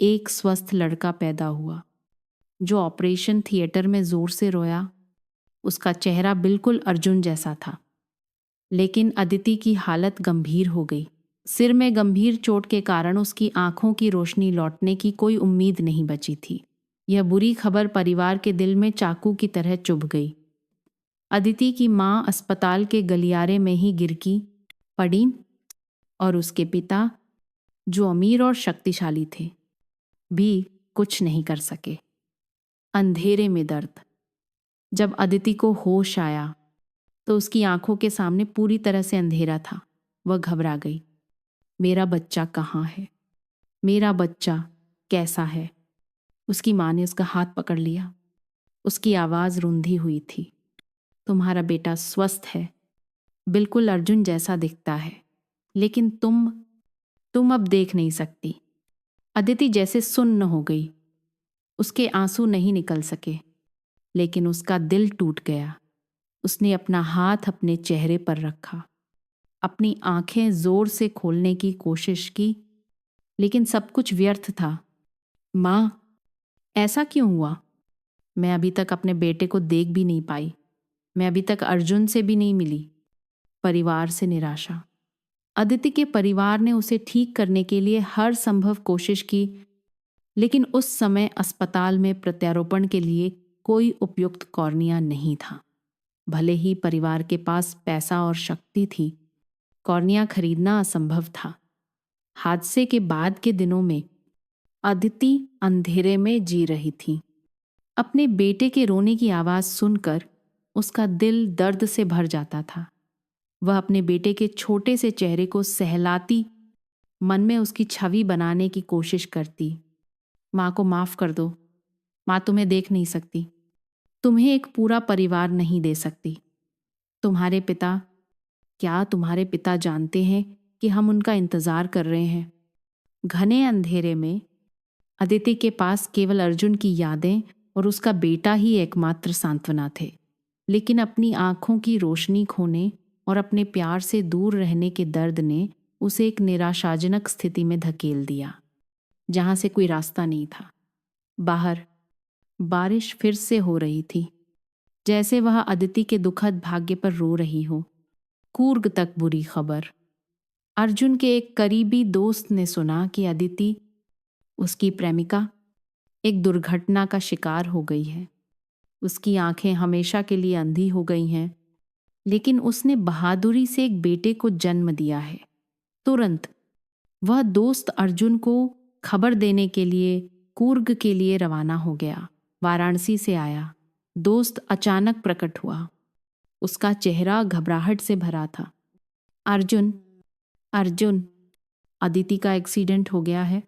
एक स्वस्थ लड़का पैदा हुआ जो ऑपरेशन थिएटर में जोर से रोया। उसका चेहरा बिल्कुल अर्जुन जैसा था, लेकिन अदिति की हालत गंभीर हो गई। सिर में गंभीर चोट के कारण उसकी आंखों की रोशनी लौटने की कोई उम्मीद नहीं बची थी। यह बुरी खबर परिवार के दिल में चाकू की तरह चुभ गई। अदिति की माँ अस्पताल के गलियारे में ही गिरकी पड़ी और उसके पिता, जो अमीर और शक्तिशाली थे, भी कुछ नहीं कर सके। अंधेरे में दर्द। जब अदिति को होश आया तो उसकी आंखों के सामने पूरी तरह से अंधेरा था। वह घबरा गई। मेरा बच्चा कहाँ है? मेरा बच्चा कैसा है? उसकी माँ ने उसका हाथ पकड़ लिया। उसकी आवाज़ रुंधी हुई थी। तुम्हारा बेटा स्वस्थ है, बिल्कुल अर्जुन जैसा दिखता है, लेकिन तुम अब देख नहीं सकती। अदिति जैसे सुन्न हो गई। उसके आंसू नहीं निकल सके, लेकिन उसका दिल टूट गया। उसने अपना हाथ अपने चेहरे पर रखा, अपनी आंखें जोर से खोलने की कोशिश की, लेकिन सब कुछ व्यर्थ था। माँ, ऐसा क्यों हुआ? मैं अभी तक अपने बेटे को देख भी नहीं पाई। मैं अभी तक अर्जुन से भी नहीं मिली। परिवार से निराशा। अदिति के परिवार ने उसे ठीक करने के लिए हर संभव कोशिश की, लेकिन उस समय अस्पताल में प्रत्यारोपण के लिए कोई उपयुक्त कॉर्निया नहीं था। भले ही परिवार के पास पैसा और शक्ति थी, कॉर्निया खरीदना असंभव था। हादसे के बाद के दिनों में अदिति अंधेरे में जी रही थी। अपने बेटे के रोने की आवाज़ सुनकर उसका दिल दर्द से भर जाता था। वह अपने बेटे के छोटे से चेहरे को सहलाती, मन में उसकी छवि बनाने की कोशिश करती। माँ को माफ़ कर दो। माँ तुम्हें देख नहीं सकती, तुम्हें एक पूरा परिवार नहीं दे सकती। तुम्हारे पिता, क्या तुम्हारे पिता जानते हैं कि हम उनका इंतज़ार कर रहे हैं? घने अंधेरे में अदिति के पास केवल अर्जुन की यादें और उसका बेटा ही एकमात्र सांत्वना थे। लेकिन अपनी आंखों की रोशनी खोने और अपने प्यार से दूर रहने के दर्द ने उसे एक निराशाजनक स्थिति में धकेल दिया। जहां से कोई रास्ता नहीं था। बाहर बारिश फिर से हो रही थी, जैसे वह अदिति के दुखद भाग्य पर रो रही हो। कूर्ग तक बुरी खबर। अर्जुन के एक करीबी दोस्त ने सुना कि अदिति, उसकी प्रेमिका, एक दुर्घटना का शिकार हो गई है। उसकी आंखें हमेशा के लिए अंधी हो गई हैं, लेकिन उसने बहादुरी से एक बेटे को जन्म दिया है। तुरंत वह दोस्त अर्जुन को खबर देने के लिए कूर्ग के लिए रवाना हो गया। वाराणसी से आया दोस्त अचानक प्रकट हुआ। उसका चेहरा घबराहट से भरा था। अर्जुन, अर्जुन, अदिति का एक्सीडेंट हो गया है।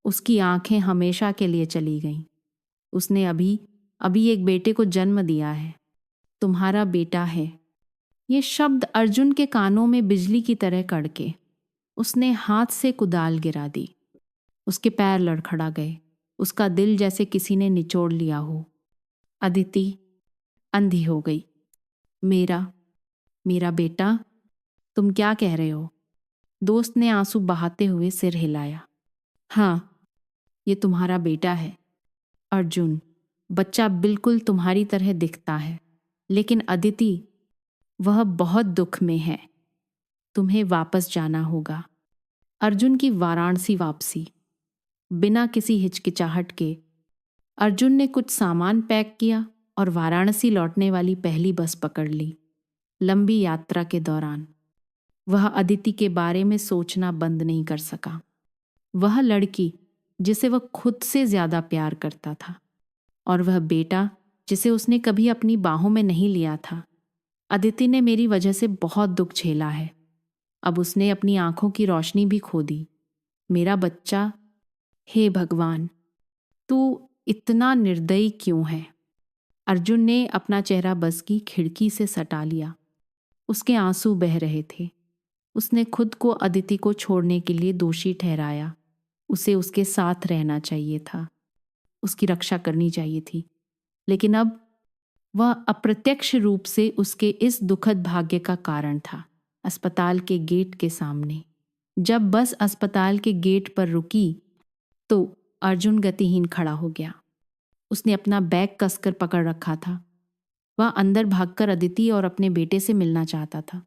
उसकी आंखें हमेशा के लिए चली गईं। उसने अभी अभी एक बेटे को जन्म दिया है। तुम्हारा बेटा है। ये शब्द अर्जुन के कानों में बिजली की तरह कड़के। उसने हाथ से कुदाल गिरा दी। उसके पैर लड़खड़ा गए। उसका दिल जैसे किसी ने निचोड़ लिया हो। अदिति अंधी हो गई। मेरा मेरा बेटा, तुम क्या कह रहे हो? दोस्त ने आंसू बहाते हुए सिर हिलाया। हाँ, ये तुम्हारा बेटा है अर्जुन। बच्चा बिल्कुल तुम्हारी तरह दिखता है, लेकिन अदिति, वह बहुत दुख में है। तुम्हें वापस जाना होगा। अर्जुन की वाराणसी वापसी। बिना किसी हिचकिचाहट के अर्जुन ने कुछ सामान पैक किया और वाराणसी लौटने वाली पहली बस पकड़ ली। लंबी यात्रा के दौरान वह अदिति के बारे में सोचना बंद नहीं कर सका। वह लड़की जिसे वह खुद से ज्यादा प्यार करता था, और वह बेटा जिसे उसने कभी अपनी बाहों में नहीं लिया था। अदिति ने मेरी वजह से बहुत दुख झेला है। अब उसने अपनी आंखों की रोशनी भी खो दी। मेरा बच्चा, हे भगवान, तू इतना निर्दयी क्यों है? अर्जुन ने अपना चेहरा बस की खिड़की से सटा लिया। उसके आंसू बह रहे थे। उसने खुद को अदिति को छोड़ने के लिए दोषी ठहराया। उसे उसके साथ रहना चाहिए था, उसकी रक्षा करनी चाहिए थी, लेकिन अब वह अप्रत्यक्ष रूप से उसके इस दुखद भाग्य का कारण था। अस्पताल के गेट के सामने जब बस अस्पताल के गेट पर रुकी तो अर्जुन गतिहीन खड़ा हो गया। उसने अपना बैग कसकर पकड़ रखा था। वह अंदर भागकर अदिति और अपने बेटे से मिलना चाहता था।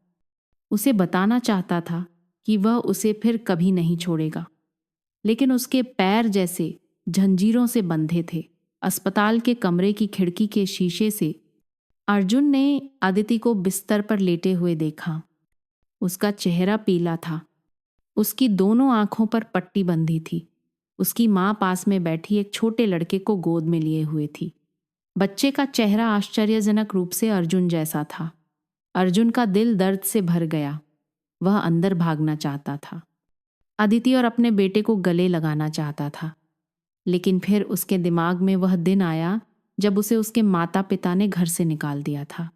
उसे बताना चाहता था कि वह उसे फिर कभी नहीं छोड़ेगा, लेकिन उसके पैर जैसे जंजीरों से बंधे थे। अस्पताल के कमरे की खिड़की के शीशे से अर्जुन ने अदिति को बिस्तर पर लेटे हुए देखा। उसका चेहरा पीला था। उसकी दोनों आंखों पर पट्टी बंधी थी। उसकी मां पास में बैठी एक छोटे लड़के को गोद में लिए हुए थी। बच्चे का चेहरा आश्चर्यजनक रूप से अर्जुन जैसा था। अर्जुन का दिल दर्द से भर गया। वह अंदर भागना चाहता था, अदिति और अपने बेटे को गले लगाना चाहता था, लेकिन फिर उसके दिमाग में वह दिन आया जब उसे उसके माता पिता ने घर से निकाल दिया था।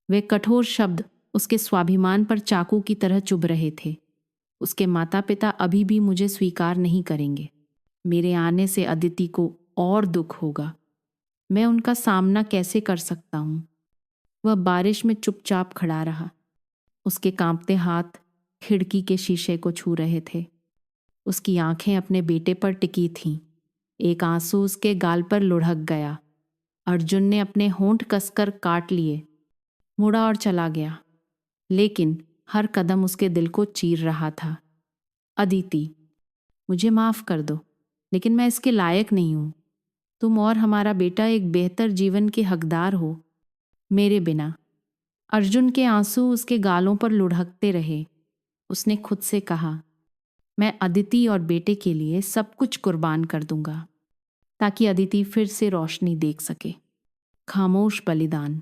वे कठोर शब्द उसके स्वाभिमान पर चाकू की तरह चुभ रहे थे। उसके माता पिता अभी भी मुझे स्वीकार नहीं करेंगे। मेरे आने से अदिति को और दुख होगा। मैं उनका सामना कैसे कर सकता हूं? वह बारिश में चुपचाप खड़ा रहा। उसके कांपते हाथ खिड़की के शीशे को छू रहे थे। उसकी आंखें अपने बेटे पर टिकी थीं। एक आंसू उसके गाल पर लुढ़क गया। अर्जुन ने अपने होंठ कसकर काट लिए, मुड़ा और चला गया, लेकिन हर कदम उसके दिल को चीर रहा था। अदिति, मुझे माफ कर दो, लेकिन मैं इसके लायक नहीं हूं। तुम और हमारा बेटा एक बेहतर जीवन के हकदार हो मेरे बिना। अर्जुन के आंसू उसके गालों पर लुढ़कते रहे। उसने खुद से कहा, मैं अदिति और बेटे के लिए सब कुछ कुर्बान कर दूंगा, ताकि अदिति फिर से रोशनी देख सके। खामोश बलिदान,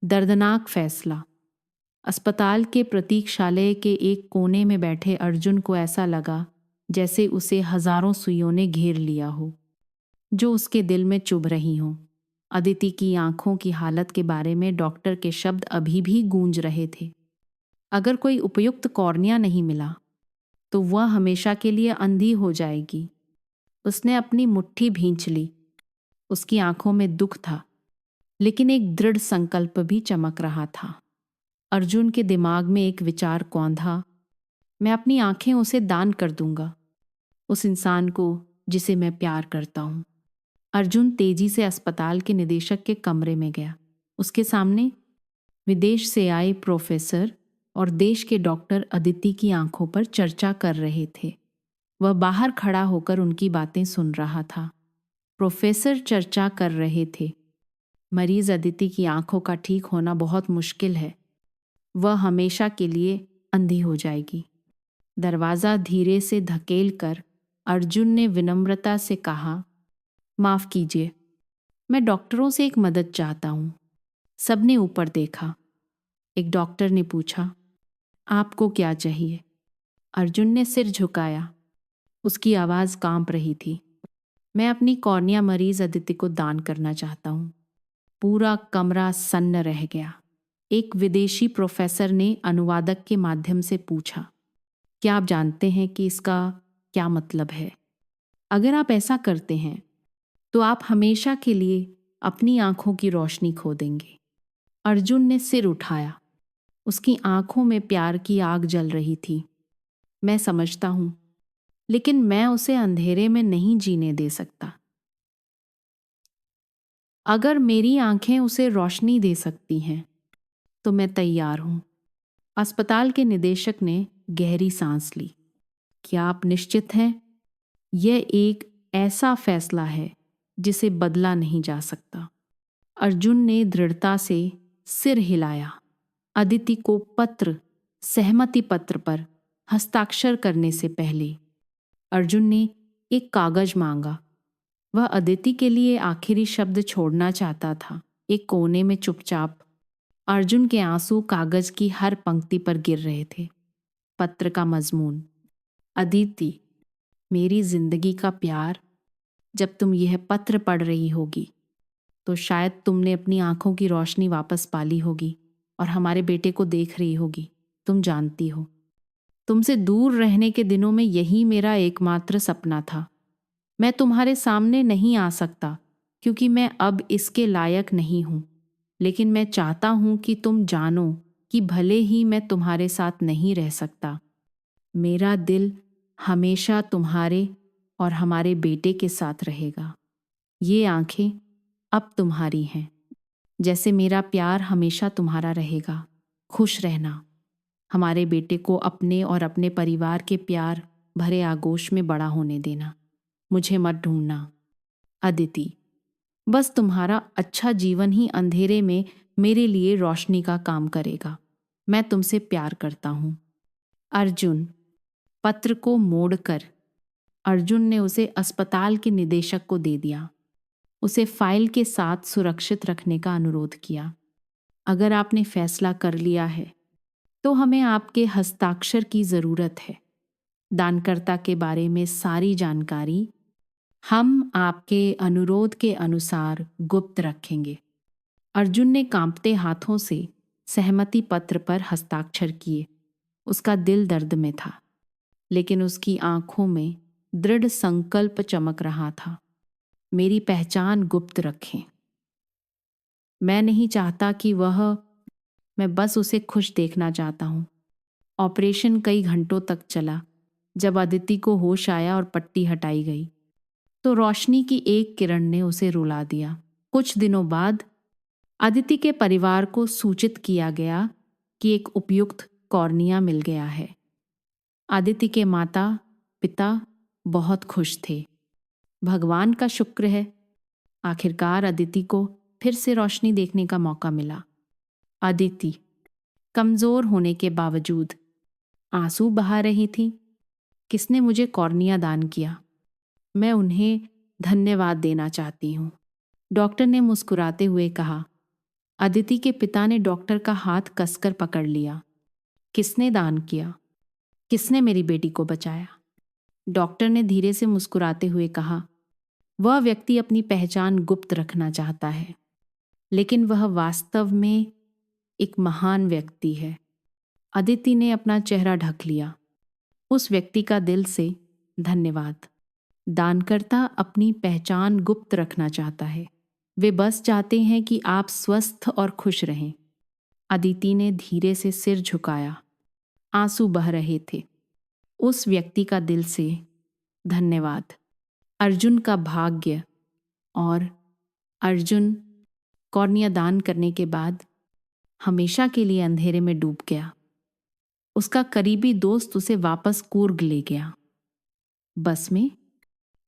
दर्दनाक फैसला। अस्पताल के प्रतीक्षालय के एक कोने में बैठे अर्जुन को ऐसा लगा जैसे उसे हजारों सुइयों ने घेर लिया हो, जो उसके दिल में चुभ रही हों। अदिति की आंखों की हालत के बारे में डॉक्टर के शब्द अभी भी गूंज रहे थे। अगर कोई उपयुक्त कॉर्निया नहीं मिला तो वह हमेशा के लिए अंधी हो जाएगी। उसने अपनी मुट्ठी भींच ली। उसकी आंखों में दुख था, लेकिन एक दृढ़ संकल्प भी चमक रहा था। अर्जुन के दिमाग में एक विचार कौंधा, मैं अपनी आंखें उसे दान कर दूंगा। उस इंसान को जिसे मैं प्यार करता हूँ। अर्जुन तेजी से अस्पताल के निदेशक के कमरे में गया। उसके सामने विदेश से आए प्रोफेसर और देश के डॉक्टर अदिति की आंखों पर चर्चा कर रहे थे। वह बाहर खड़ा होकर उनकी बातें सुन रहा था। प्रोफेसर चर्चा कर रहे थे, मरीज अदिति की आंखों का ठीक होना बहुत मुश्किल है। वह हमेशा के लिए अंधी हो जाएगी। दरवाज़ा धीरे से धकेल कर अर्जुन ने विनम्रता से कहा, माफ़ कीजिए, मैं डॉक्टरों से एक मदद चाहता हूँ। सबने ऊपर देखा। एक डॉक्टर ने पूछा, आपको क्या चाहिए? अर्जुन ने सिर झुकाया। उसकी आवाज़ कांप रही थी। मैं अपनी कॉर्निया मरीज अदिति को दान करना चाहता हूँ। पूरा कमरा सन्न रह गया। एक विदेशी प्रोफेसर ने अनुवादक के माध्यम से पूछा, क्या आप जानते हैं कि इसका क्या मतलब है? अगर आप ऐसा करते हैं तो आप हमेशा के लिए अपनी आंखों की रोशनी खो देंगे। अर्जुन ने सिर उठाया। उसकी आंखों में प्यार की आग जल रही थी। मैं समझता हूं, लेकिन मैं उसे अंधेरे में नहीं जीने दे सकता। अगर मेरी आंखें उसे रोशनी दे सकती हैं तो मैं तैयार हूं। अस्पताल के निदेशक ने गहरी सांस ली। क्या आप निश्चित हैं? यह एक ऐसा फैसला है जिसे बदला नहीं जा सकता। अर्जुन ने दृढ़ता से सिर हिलाया। अदिति को सहमति पत्र पर हस्ताक्षर करने से पहले अर्जुन ने एक कागज मांगा। वह अदिति के लिए आखिरी शब्द छोड़ना चाहता था। एक कोने में चुपचाप अर्जुन के आंसू कागज की हर पंक्ति पर गिर रहे थे। पत्र का मजमून, अदिति, मेरी जिंदगी का प्यार, जब तुम यह पत्र पढ़ रही होगी तो शायद तुमने अपनी आंखों की रोशनी वापस पाली होगी और हमारे बेटे को देख रही होगी। तुम जानती हो, तुमसे दूर रहने के दिनों में यही मेरा एकमात्र सपना था। मैं तुम्हारे सामने नहीं आ सकता क्योंकि मैं अब इसके लायक नहीं हूं, लेकिन मैं चाहता हूं कि तुम जानो कि भले ही मैं तुम्हारे साथ नहीं रह सकता, मेरा दिल हमेशा तुम्हारे और हमारे बेटे के साथ रहेगा। ये आंखें अब तुम्हारी हैं, जैसे मेरा प्यार हमेशा तुम्हारा रहेगा। खुश रहना। हमारे बेटे को अपने और अपने परिवार के प्यार भरे आगोश में बड़ा होने देना। मुझे मत ढूंढना। अदिति, बस तुम्हारा अच्छा जीवन ही अंधेरे में मेरे लिए रोशनी का काम करेगा। मैं तुमसे प्यार करता हूं। अर्जुन। पत्र को मोड़कर अर्जुन ने उसे अस्पताल के निदेशक को दे दिया। उसे फाइल के साथ सुरक्षित रखने का अनुरोध किया। अगर आपने फैसला कर लिया है तो हमें आपके हस्ताक्षर की जरूरत है। दानकर्ता के बारे में सारी जानकारी हम आपके अनुरोध के अनुसार गुप्त रखेंगे। अर्जुन ने कांपते हाथों से सहमति पत्र पर हस्ताक्षर किए। उसका दिल दर्द में था, लेकिन उसकी आंखों में दृढ़ संकल्प चमक रहा था। मेरी पहचान गुप्त रखें। मैं नहीं चाहता कि मैं बस उसे खुश देखना चाहता हूं। ऑपरेशन कई घंटों तक चला। जब अदिति को होश आया और पट्टी हटाई गई तो रोशनी की एक किरण ने उसे रुला दिया। कुछ दिनों बाद अदिति के परिवार को सूचित किया गया कि एक उपयुक्त कॉर्निया मिल गया है। अदिति के माता पिता बहुत खुश थे। भगवान का शुक्र है, आखिरकार अदिति को फिर से रोशनी देखने का मौका मिला। अदिति कमजोर होने के बावजूद आंसू बहा रही थी। किसने मुझे कॉर्निया दान किया? मैं उन्हें धन्यवाद देना चाहती हूँ, डॉक्टर ने मुस्कुराते हुए कहा। अदिति के पिता ने डॉक्टर का हाथ कसकर पकड़ लिया। किसने दान किया? किसने मेरी बेटी को बचाया? डॉक्टर ने धीरे से मुस्कुराते हुए कहा, वह व्यक्ति अपनी पहचान गुप्त रखना चाहता है, लेकिन वह वास्तव में एक महान व्यक्ति है। अदिति ने अपना चेहरा ढक लिया। उस व्यक्ति का दिल से धन्यवाद। दानकर्ता अपनी पहचान गुप्त रखना चाहता है। वे बस चाहते हैं कि आप स्वस्थ और खुश रहें। अदिति ने धीरे से सिर झुकाया। आंसू बह रहे थे। उस व्यक्ति का दिल से धन्यवाद। अर्जुन का भाग्य। और अर्जुन कौर्निया दान करने के बाद हमेशा के लिए अंधेरे में डूब गया। उसका करीबी दोस्त उसे वापस कूर्ग ले गया। बस में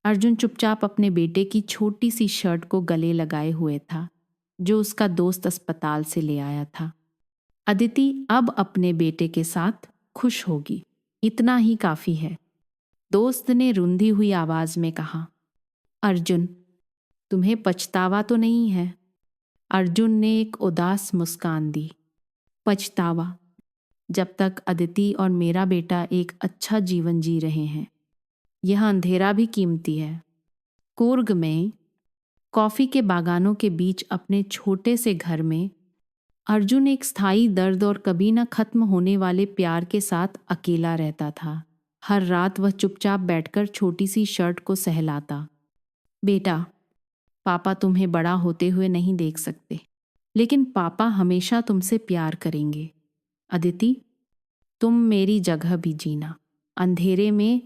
अर्जुन चुपचाप अपने बेटे की छोटी सी शर्ट को गले लगाए हुए था, जो उसका दोस्त अस्पताल से ले आया था। अदिति अब अपने बेटे के साथ खुश होगी, इतना ही काफी है। दोस्त ने रुंधी हुई आवाज में कहा। अर्जुन, तुम्हें पछतावा तो नहीं है? अर्जुन ने एक उदास मुस्कान दी। पछतावा? जब तक अदिति और मेरा बेटा एक अच्छा जीवन जी रहे हैं। यह अंधेरा भी कीमती है। कूर्ग में कॉफी के बागानों के बीच अपने छोटे से घर में अर्जुन एक स्थायी दर्द और कभी न खत्म होने वाले प्यार के साथ अकेला रहता था। हर रात वह चुपचाप बैठकर छोटी सी शर्ट को सहलाता। बेटा, पापा तुम्हें बड़ा होते हुए नहीं देख सकते, लेकिन पापा हमेशा तुमसे प्यार करेंगे। अदिति, तुम मेरी जगह भी जीना। अंधेरे में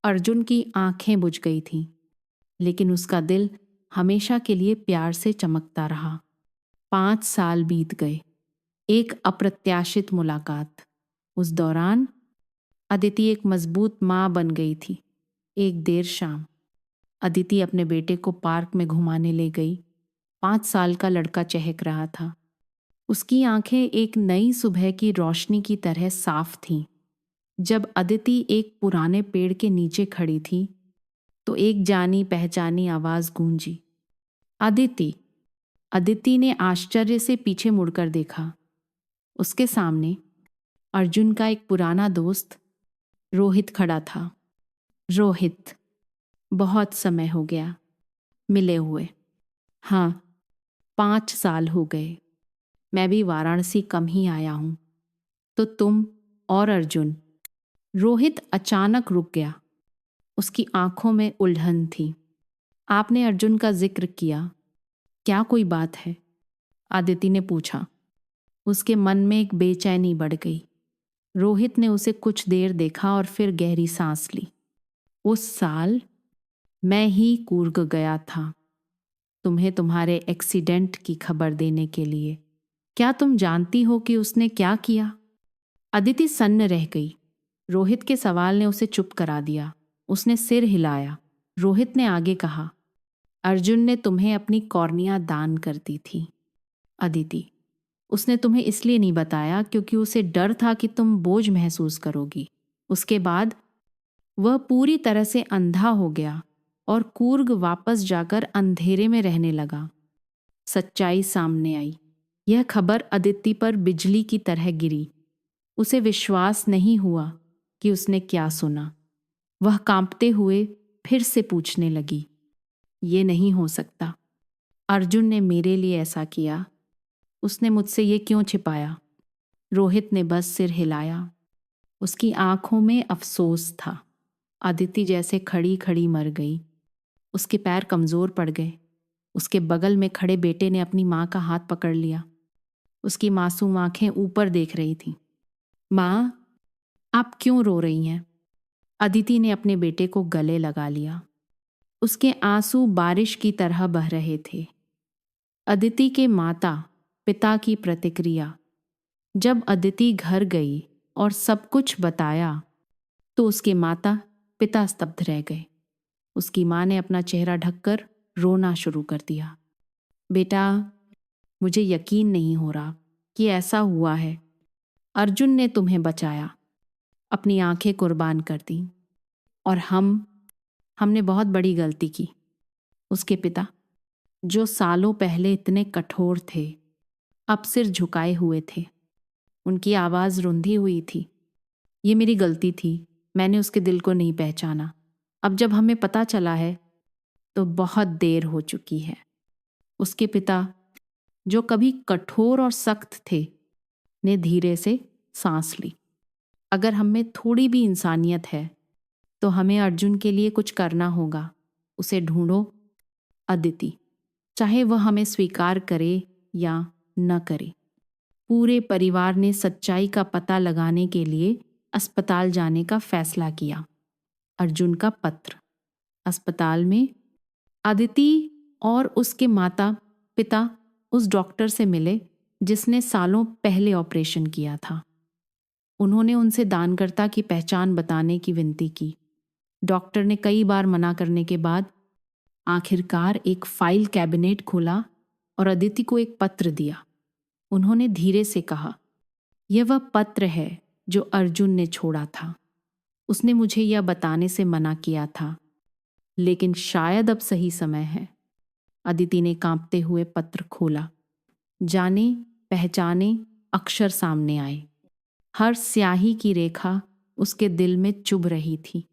अर्जुन की आंखें बुझ गई थीं, लेकिन उसका दिल हमेशा के लिए प्यार से चमकता रहा। 5 साल बीत गए। एक अप्रत्याशित मुलाकात। उस दौरान अदिति एक मजबूत माँ बन गई थी। एक देर शाम अदिति अपने बेटे को पार्क में घुमाने ले गई। 5 साल का लड़का चहक रहा था। उसकी आंखें एक नई सुबह की रोशनी की तरह साफ थीं। जब अदिति एक पुराने पेड़ के नीचे खड़ी थी, तो एक जानी पहचानी आवाज गूंजी। अदिति। अदिति ने आश्चर्य से पीछे मुड़कर देखा। उसके सामने अर्जुन का एक पुराना दोस्त रोहित खड़ा था। रोहित, बहुत समय हो गया मिले हुए। हाँ, 5 साल हो गए। मैं भी वाराणसी कम ही आया हूं। तो तुम और अर्जुन? रोहित अचानक रुक गया। उसकी आंखों में उलझन थी। आपने अर्जुन का जिक्र किया, क्या कोई बात है? आदिति ने पूछा। उसके मन में एक बेचैनी बढ़ गई। रोहित ने उसे कुछ देर देखा और फिर गहरी सांस ली। उस साल मैं ही कूर्ग गया था, तुम्हें तुम्हारे एक्सीडेंट की खबर देने के लिए। क्या तुम जानती हो कि उसने क्या किया? अदिति सन्न रह गई। रोहित के सवाल ने उसे चुप करा दिया। उसने सिर हिलाया। रोहित ने आगे कहा, अर्जुन ने तुम्हें अपनी कॉर्निया दान कर दी थी। अदिति, उसने तुम्हें इसलिए नहीं बताया क्योंकि उसे डर था कि तुम बोझ महसूस करोगी। उसके बाद वह पूरी तरह से अंधा हो गया और कूर्ग वापस जाकर अंधेरे में रहने लगा। सच्चाई सामने आई। यह खबर अदिति पर बिजली की तरह गिरी। उसे विश्वास नहीं हुआ कि उसने क्या सुना। वह कांपते हुए फिर से पूछने लगी, ये नहीं हो सकता। अर्जुन ने मेरे लिए ऐसा किया। उसने मुझसे ये क्यों छिपाया? रोहित ने बस सिर हिलाया। उसकी आंखों में अफसोस था। अदिति जैसे खड़ी खड़ी मर गई। उसके पैर कमजोर पड़ गए। उसके बगल में खड़े बेटे ने अपनी माँ का हाथ पकड़ लिया। उसकी मासूम आंखें ऊपर देख रही थीं। माँ, आप क्यों रो रही हैं? अदिति ने अपने बेटे को गले लगा लिया। उसके आंसू बारिश की तरह बह रहे थे। अदिति के माता पिता की प्रतिक्रिया। जब अदिति घर गई और सब कुछ बताया, तो उसके माता पिता स्तब्ध रह गए। उसकी माँ ने अपना चेहरा ढककर रोना शुरू कर दिया। बेटा, मुझे यकीन नहीं हो रहा कि ऐसा हुआ है। अर्जुन ने तुम्हें बचाया, अपनी आंखें कुर्बान कर दी, और हमने बहुत बड़ी गलती की। उसके पिता, जो सालों पहले इतने कठोर थे, अब सिर झुकाए हुए थे। उनकी आवाज रुंधी हुई थी। ये मेरी गलती थी, मैंने उसके दिल को नहीं पहचाना। अब जब हमें पता चला है तो बहुत देर हो चुकी है। उसके पिता, जो कभी कठोर और सख्त थे, ने धीरे से सांस ली। अगर हम में थोड़ी भी इंसानियत है तो हमें अर्जुन के लिए कुछ करना होगा। उसे ढूंढो अदिति, चाहे वह हमें स्वीकार करे या न करे। पूरे परिवार ने सच्चाई का पता लगाने के लिए अस्पताल जाने का फैसला किया। अर्जुन का पत्र। अस्पताल में अदिति और उसके माता पिता उस डॉक्टर से मिले जिसने सालों पहले ऑपरेशन किया था। उन्होंने उनसे दानकर्ता की पहचान बताने की विनती की। डॉक्टर ने कई बार मना करने के बाद आखिरकार एक फाइल कैबिनेट खोला और अदिति को एक पत्र दिया। उन्होंने धीरे से कहा, यह वह पत्र है जो अर्जुन ने छोड़ा था। उसने मुझे यह बताने से मना किया था, लेकिन शायद अब सही समय है। अदिति ने कांपते हुए पत्र खोला। जाने पहचाने अक्षर सामने आए। हर स्याही की रेखा उसके दिल में चुभ रही थी।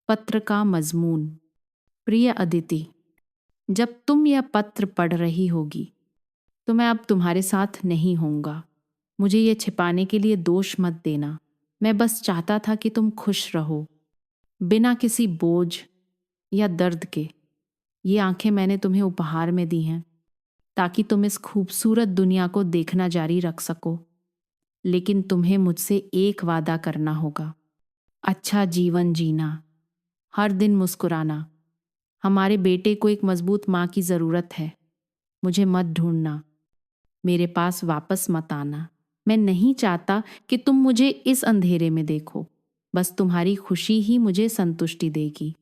पत्र का मजमून, प्रिय अदिति, जब तुम यह पत्र पढ़ रही होगी तो मैं अब तुम्हारे साथ नहीं होऊंगा। मुझे यह छिपाने के लिए दोष मत देना। मैं बस चाहता था कि तुम खुश रहो, बिना किसी बोझ या दर्द के। ये आंखें मैंने तुम्हें उपहार में दी हैं ताकि तुम इस खूबसूरत दुनिया को देखना जारी रख सको। लेकिन तुम्हें मुझसे एक वादा करना होगा, अच्छा जीवन जीना, हर दिन मुस्कुराना। हमारे बेटे को एक मजबूत माँ की ज़रूरत है। मुझे मत ढूंढना, मेरे पास वापस मत आना। मैं नहीं चाहता कि तुम मुझे इस अंधेरे में देखो। बस तुम्हारी खुशी ही मुझे संतुष्टि देगी।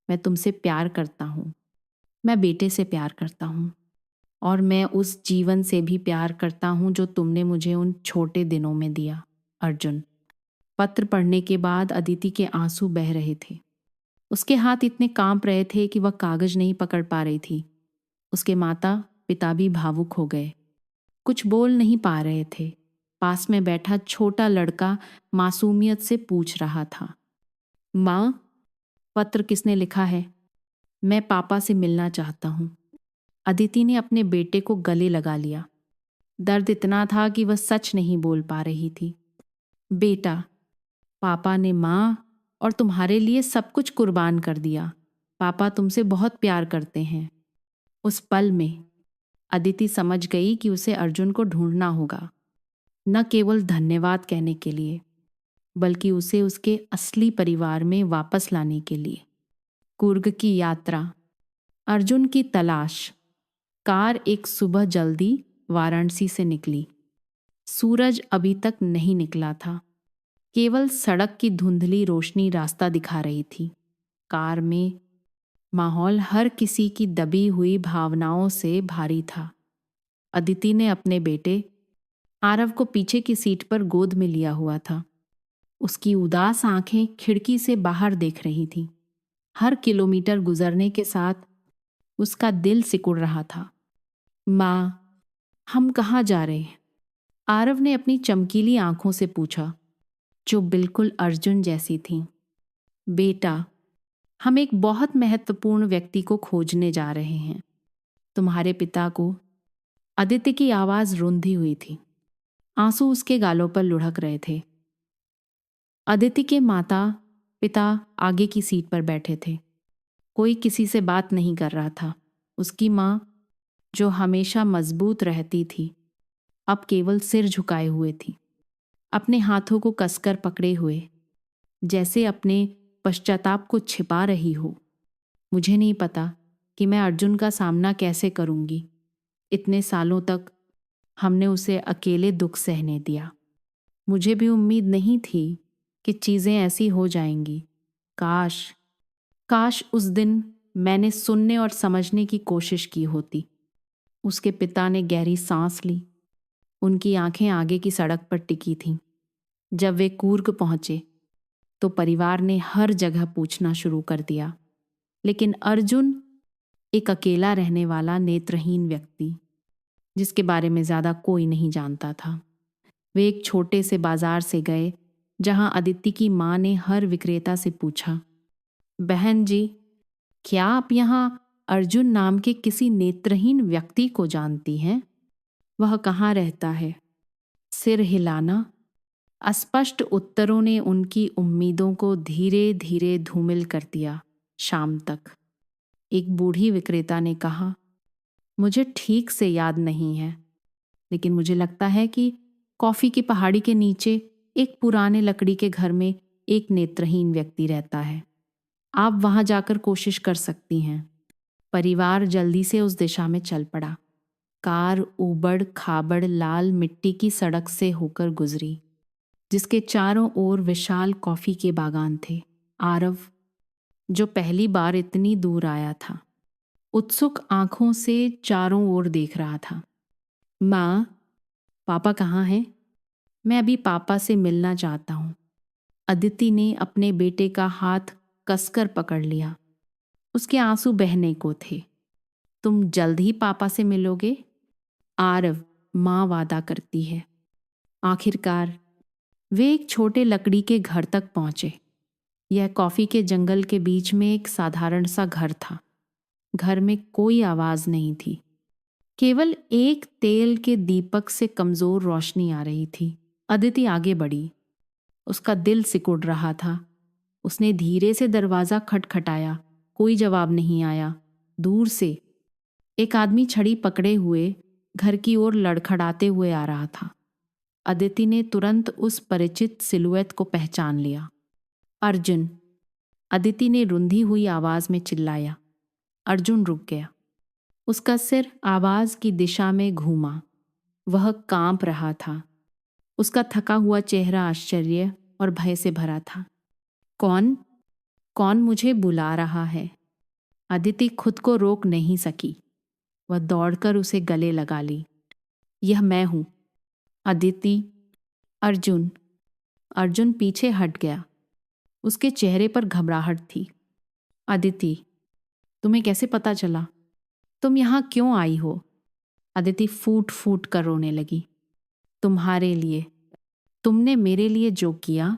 मैं तुमसे प्यार करता हूँ। मैं बेटे से प्यार करता हूँ और मैं उस जीवन से भी प्यार करता हूँ जो तुमने मुझे उन छोटे दिनों में दिया। अर्जुन। पत्र पढ़ने के बाद अदिति के आंसू बह रहे थे। उसके हाथ इतने कांप रहे थे कि वह कागज नहीं पकड़ पा रही थी। उसके माता पिता भी भावुक हो गए, कुछ बोल नहीं पा रहे थे। पास में बैठा छोटा लड़का मासूमियत से पूछ रहा था, माँ, पत्र किसने लिखा है? मैं पापा से मिलना चाहता हूँ। अदिति ने अपने बेटे को गले लगा लिया। दर्द इतना था कि वह सच नहीं बोल पा रही थी। बेटा, पापा ने माँ और तुम्हारे लिए सब कुछ कुर्बान कर दिया। पापा तुमसे बहुत प्यार करते हैं। उस पल में अदिति समझ गई कि उसे अर्जुन को ढूंढना होगा, न केवल धन्यवाद कहने के लिए, बल्कि उसे उसके असली परिवार में वापस लाने के लिए। कुर्ग की यात्रा, अर्जुन की तलाश। कार एक सुबह जल्दी वाराणसी से निकली। सूरज अभी तक नहीं निकला था। केवल सड़क की धुंधली रोशनी रास्ता दिखा रही थी। कार में माहौल हर किसी की दबी हुई भावनाओं से भारी था। अदिति ने अपने बेटे आरव को पीछे की सीट पर गोद में लिया हुआ था। उसकी उदास आंखें खिड़की से बाहर देख रही थीं। हर किलोमीटर गुजरने के साथ उसका दिल सिकुड़ रहा था। माँ, हम कहाँ जा रहे हैं? आरव ने अपनी चमकीली आंखों से पूछा, जो बिल्कुल अर्जुन जैसी थीं। बेटा, हम एक बहुत महत्वपूर्ण व्यक्ति को खोजने जा रहे हैं, तुम्हारे पिता को। अदिति की आवाज रुंधी हुई थी। आंसू उसके गालों पर लुढ़क रहे थे। अदिति के माता पिता आगे की सीट पर बैठे थे। कोई किसी से बात नहीं कर रहा था। उसकी माँ, जो हमेशा मजबूत रहती थी, अब केवल सिर झुकाए हुए थी, अपने हाथों को कसकर पकड़े हुए, जैसे अपने पश्चाताप को छिपा रही हो। मुझे नहीं पता कि मैं अर्जुन का सामना कैसे करूंगी। इतने सालों तक हमने उसे अकेले दुख सहने दिया। मुझे भी उम्मीद नहीं थी कि चीज़ें ऐसी हो जाएंगी। काश काश उस दिन मैंने सुनने और समझने की कोशिश की होती। उसके पिता ने गहरी सांस ली। उनकी आंखें आगे की सड़क पर टिकी थीं। जब वे कूर्ग पहुंचे तो परिवार ने हर जगह पूछना शुरू कर दिया, लेकिन अर्जुन एक अकेला रहने वाला नेत्रहीन व्यक्ति, जिसके बारे में ज़्यादा कोई नहीं जानता था। वे एक छोटे से बाजार से गए जहां अदिति की माँ ने हर विक्रेता से पूछा, बहन जी, क्या आप यहाँ अर्जुन नाम के किसी नेत्रहीन व्यक्ति को जानती हैं? वह कहाँ रहता है? सिर हिलाना। अस्पष्ट उत्तरों ने उनकी उम्मीदों को धीरे धीरे धूमिल कर दिया। शाम तक एक बूढ़ी विक्रेता ने कहा, मुझे ठीक से याद नहीं है, लेकिन मुझे लगता है कि कॉफी की पहाड़ी के नीचे एक पुराने लकड़ी के घर में एक नेत्रहीन व्यक्ति रहता है। आप वहां जाकर कोशिश कर सकती हैं। परिवार जल्दी से उस दिशा में चल पड़ा। कार ऊबड़ खाबड़ लाल मिट्टी की सड़क से होकर गुजरी, जिसके चारों ओर विशाल कॉफी के बागान थे। आरव, जो पहली बार इतनी दूर आया था, उत्सुक आंखों से चारों ओर देख रहा था। माँ, पापा कहाँ हैं? मैं अभी पापा से मिलना चाहता हूँ। अदिति ने अपने बेटे का हाथ कसकर पकड़ लिया। उसके आंसू बहने को थे। तुम जल्द ही पापा से मिलोगे? आरव, माँ वादा करती है। आखिरकार वे एक छोटे लकड़ी के घर तक पहुंचे। यह कॉफी के जंगल के बीच में एक साधारण सा घर था। घर में कोई आवाज नहीं थी, केवल एक तेल के दीपक से कमजोर रोशनी आ रही थी। अदिति आगे बढ़ी। उसका दिल सिकुड़ रहा था। उसने धीरे से दरवाजा खटखटाया। कोई जवाब नहीं आया। दूर से एक आदमी छड़ी पकड़े हुए घर की ओर लड़खड़ाते हुए आ रहा था। अदिति ने तुरंत उस परिचित सिलुएट को पहचान लिया। अर्जुन! अदिति ने रुंधी हुई आवाज में चिल्लाया। अर्जुन रुक गया। उसका सिर आवाज की दिशा में घूमा। वह कांप रहा था। उसका थका हुआ चेहरा आश्चर्य और भय से भरा था। कौन कौन मुझे बुला रहा है? अदिति खुद को रोक नहीं सकी। वह दौड़कर उसे गले लगा ली। यह मैं हूं, अदिति। अर्जुन। अर्जुन पीछे हट गया। उसके चेहरे पर घबराहट थी। अदिति, तुम्हें कैसे पता चला? तुम यहां क्यों आई हो? अदिति फूट फूट कर रोने लगी। तुम्हारे लिए। तुमने मेरे लिए जो किया,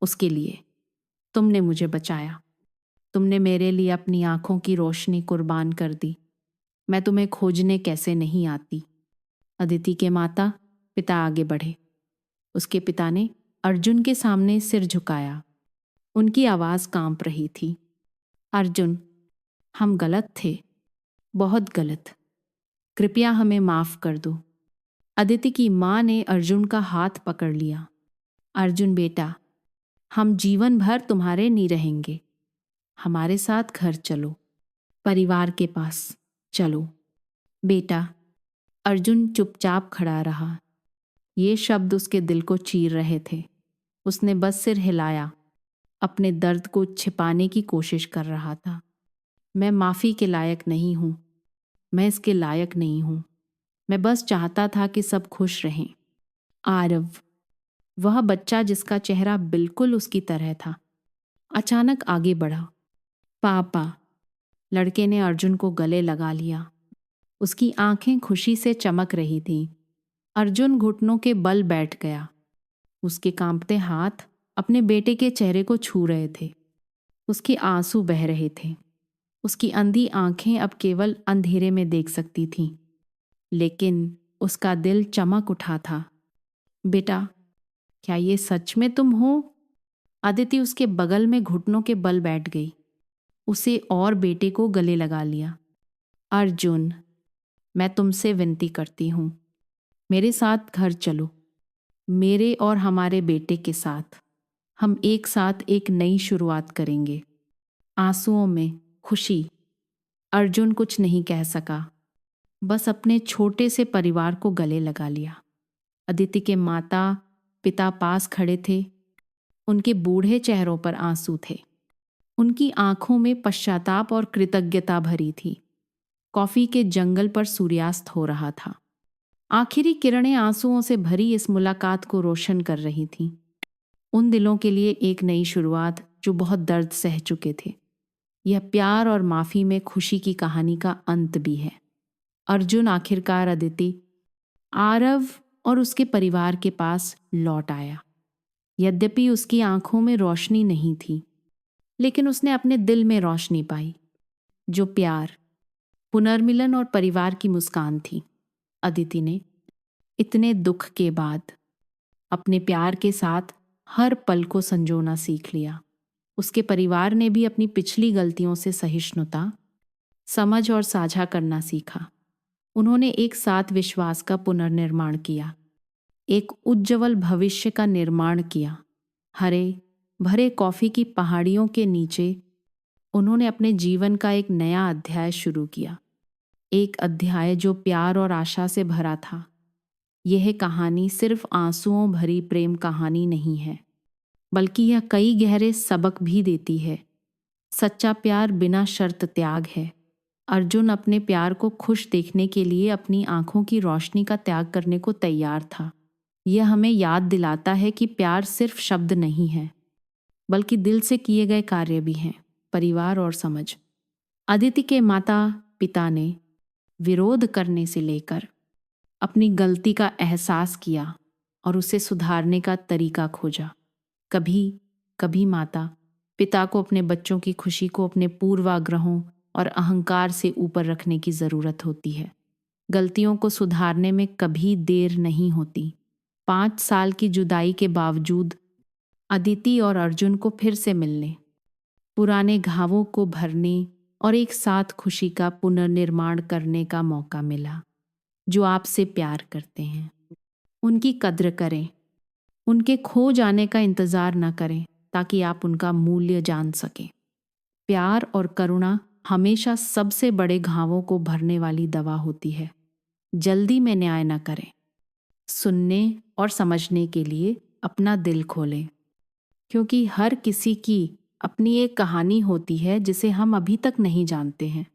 उसके लिए। तुमने मुझे बचाया। तुमने मेरे लिए अपनी आंखों की रोशनी कुर्बान कर दी। मैं तुम्हें खोजने कैसे नहीं आती। अदिति के माता पिता आगे बढ़े। उसके पिता ने अर्जुन के सामने सिर झुकाया। उनकी आवाज कांप रही थी। अर्जुन, हम गलत थे, बहुत गलत। कृपया हमें माफ कर दो। अदिति की मां ने अर्जुन का हाथ पकड़ लिया। अर्जुन बेटा, हम जीवन भर तुम्हारे नहीं रहेंगे। हमारे साथ घर चलो, परिवार के पास चलो। बेटा। अर्जुन चुपचाप खड़ा रहा। ये शब्द उसके दिल को चीर रहे थे। उसने बस सिर हिलाया, अपने दर्द को छिपाने की कोशिश कर रहा था। मैं माफी के लायक नहीं हूं। मैं इसके लायक नहीं हूं। मैं बस चाहता था कि सब खुश रहें। आरव, वह बच्चा जिसका चेहरा बिल्कुल उसकी तरह था, अचानक आगे बढ़ा। पापा। लड़के ने अर्जुन को गले लगा लिया। उसकी आंखें खुशी से चमक रही थीं। अर्जुन घुटनों के बल बैठ गया। उसके कांपते हाथ अपने बेटे के चेहरे को छू रहे थे। उसके आंसू बह रहे थे। उसकी अंधी आंखें अब केवल अंधेरे में देख सकती थीं, लेकिन उसका दिल चमक उठा था। बेटा, क्या ये सच में तुम हो? अदिति उसके बगल में घुटनों के बल बैठ गई। उसे और बेटे को गले लगा लिया। अर्जुन, मैं तुमसे विनती करती हूं, मेरे साथ घर चलो। मेरे और हमारे बेटे के साथ हम एक साथ एक नई शुरुआत करेंगे। आंसुओं में खुशी। अर्जुन कुछ नहीं कह सका, बस अपने छोटे से परिवार को गले लगा लिया। अदिति के माता पिता पास खड़े थे। उनके बूढ़े चेहरों पर आंसू थे। उनकी आंखों में पश्चाताप और कृतज्ञता भरी थी। कॉफी के जंगल पर सूर्यास्त हो रहा था। आखिरी किरणें आंसुओं से भरी इस मुलाकात को रोशन कर रही थीं। उन दिलों के लिए एक नई शुरुआत जो बहुत दर्द सह चुके थे। यह प्यार और माफी में खुशी की कहानी का अंत भी है। अर्जुन आखिरकार अदिति, आरव और उसके परिवार के पास लौट आया। यद्यपि उसकी आंखों में रोशनी नहीं थी, लेकिन उसने अपने दिल में रोशनी पाई, जो प्यार, पुनर्मिलन और परिवार की मुस्कान थी। अदिति ने इतने दुख के बाद अपने प्यार के साथ हर पल को संजोना सीख लिया। उसके परिवार ने भी अपनी पिछली गलतियों से सहिष्णुता, समझ और साझा करना सीखा। उन्होंने एक साथ विश्वास का पुनर्निर्माण किया, एक उज्जवल भविष्य का निर्माण किया। हरे भरे कॉफी की पहाड़ियों के नीचे उन्होंने अपने जीवन का एक नया अध्याय शुरू किया, एक अध्याय जो प्यार और आशा से भरा था। यह कहानी सिर्फ आंसुओं भरी प्रेम कहानी नहीं है, बल्कि यह कई गहरे सबक भी देती है। सच्चा प्यार बिना शर्त त्याग है। अर्जुन अपने प्यार को खुश देखने के लिए अपनी आंखों की रोशनी का त्याग करने को तैयार था। यह हमें याद दिलाता है कि प्यार सिर्फ शब्द नहीं है, बल्कि दिल से किए गए कार्य भी हैं। परिवार और समझ। अदिति के माता पिता ने विरोध करने से लेकर अपनी गलती का एहसास किया और उसे सुधारने का तरीका खोजा। कभी कभी माता पिता को अपने बच्चों की खुशी को अपने पूर्वाग्रहों और अहंकार से ऊपर रखने की ज़रूरत होती है। गलतियों को सुधारने में कभी देर नहीं होती। 5 साल की जुदाई के बावजूद अदिति और अर्जुन को फिर से मिलने, पुराने घावों को भरने और एक साथ खुशी का पुनर्निर्माण करने का मौका मिला। जो आपसे प्यार करते हैं उनकी कद्र करें, उनके खो जाने का इंतज़ार न करें ताकि आप उनका मूल्य जान सकें। प्यार और करुणा हमेशा सबसे बड़े घावों को भरने वाली दवा होती है। जल्दी में न्याय न करें। सुनने और समझने के लिए अपना दिल खोलें, क्योंकि हर किसी की अपनी एक कहानी होती है जिसे हम अभी तक नहीं जानते हैं।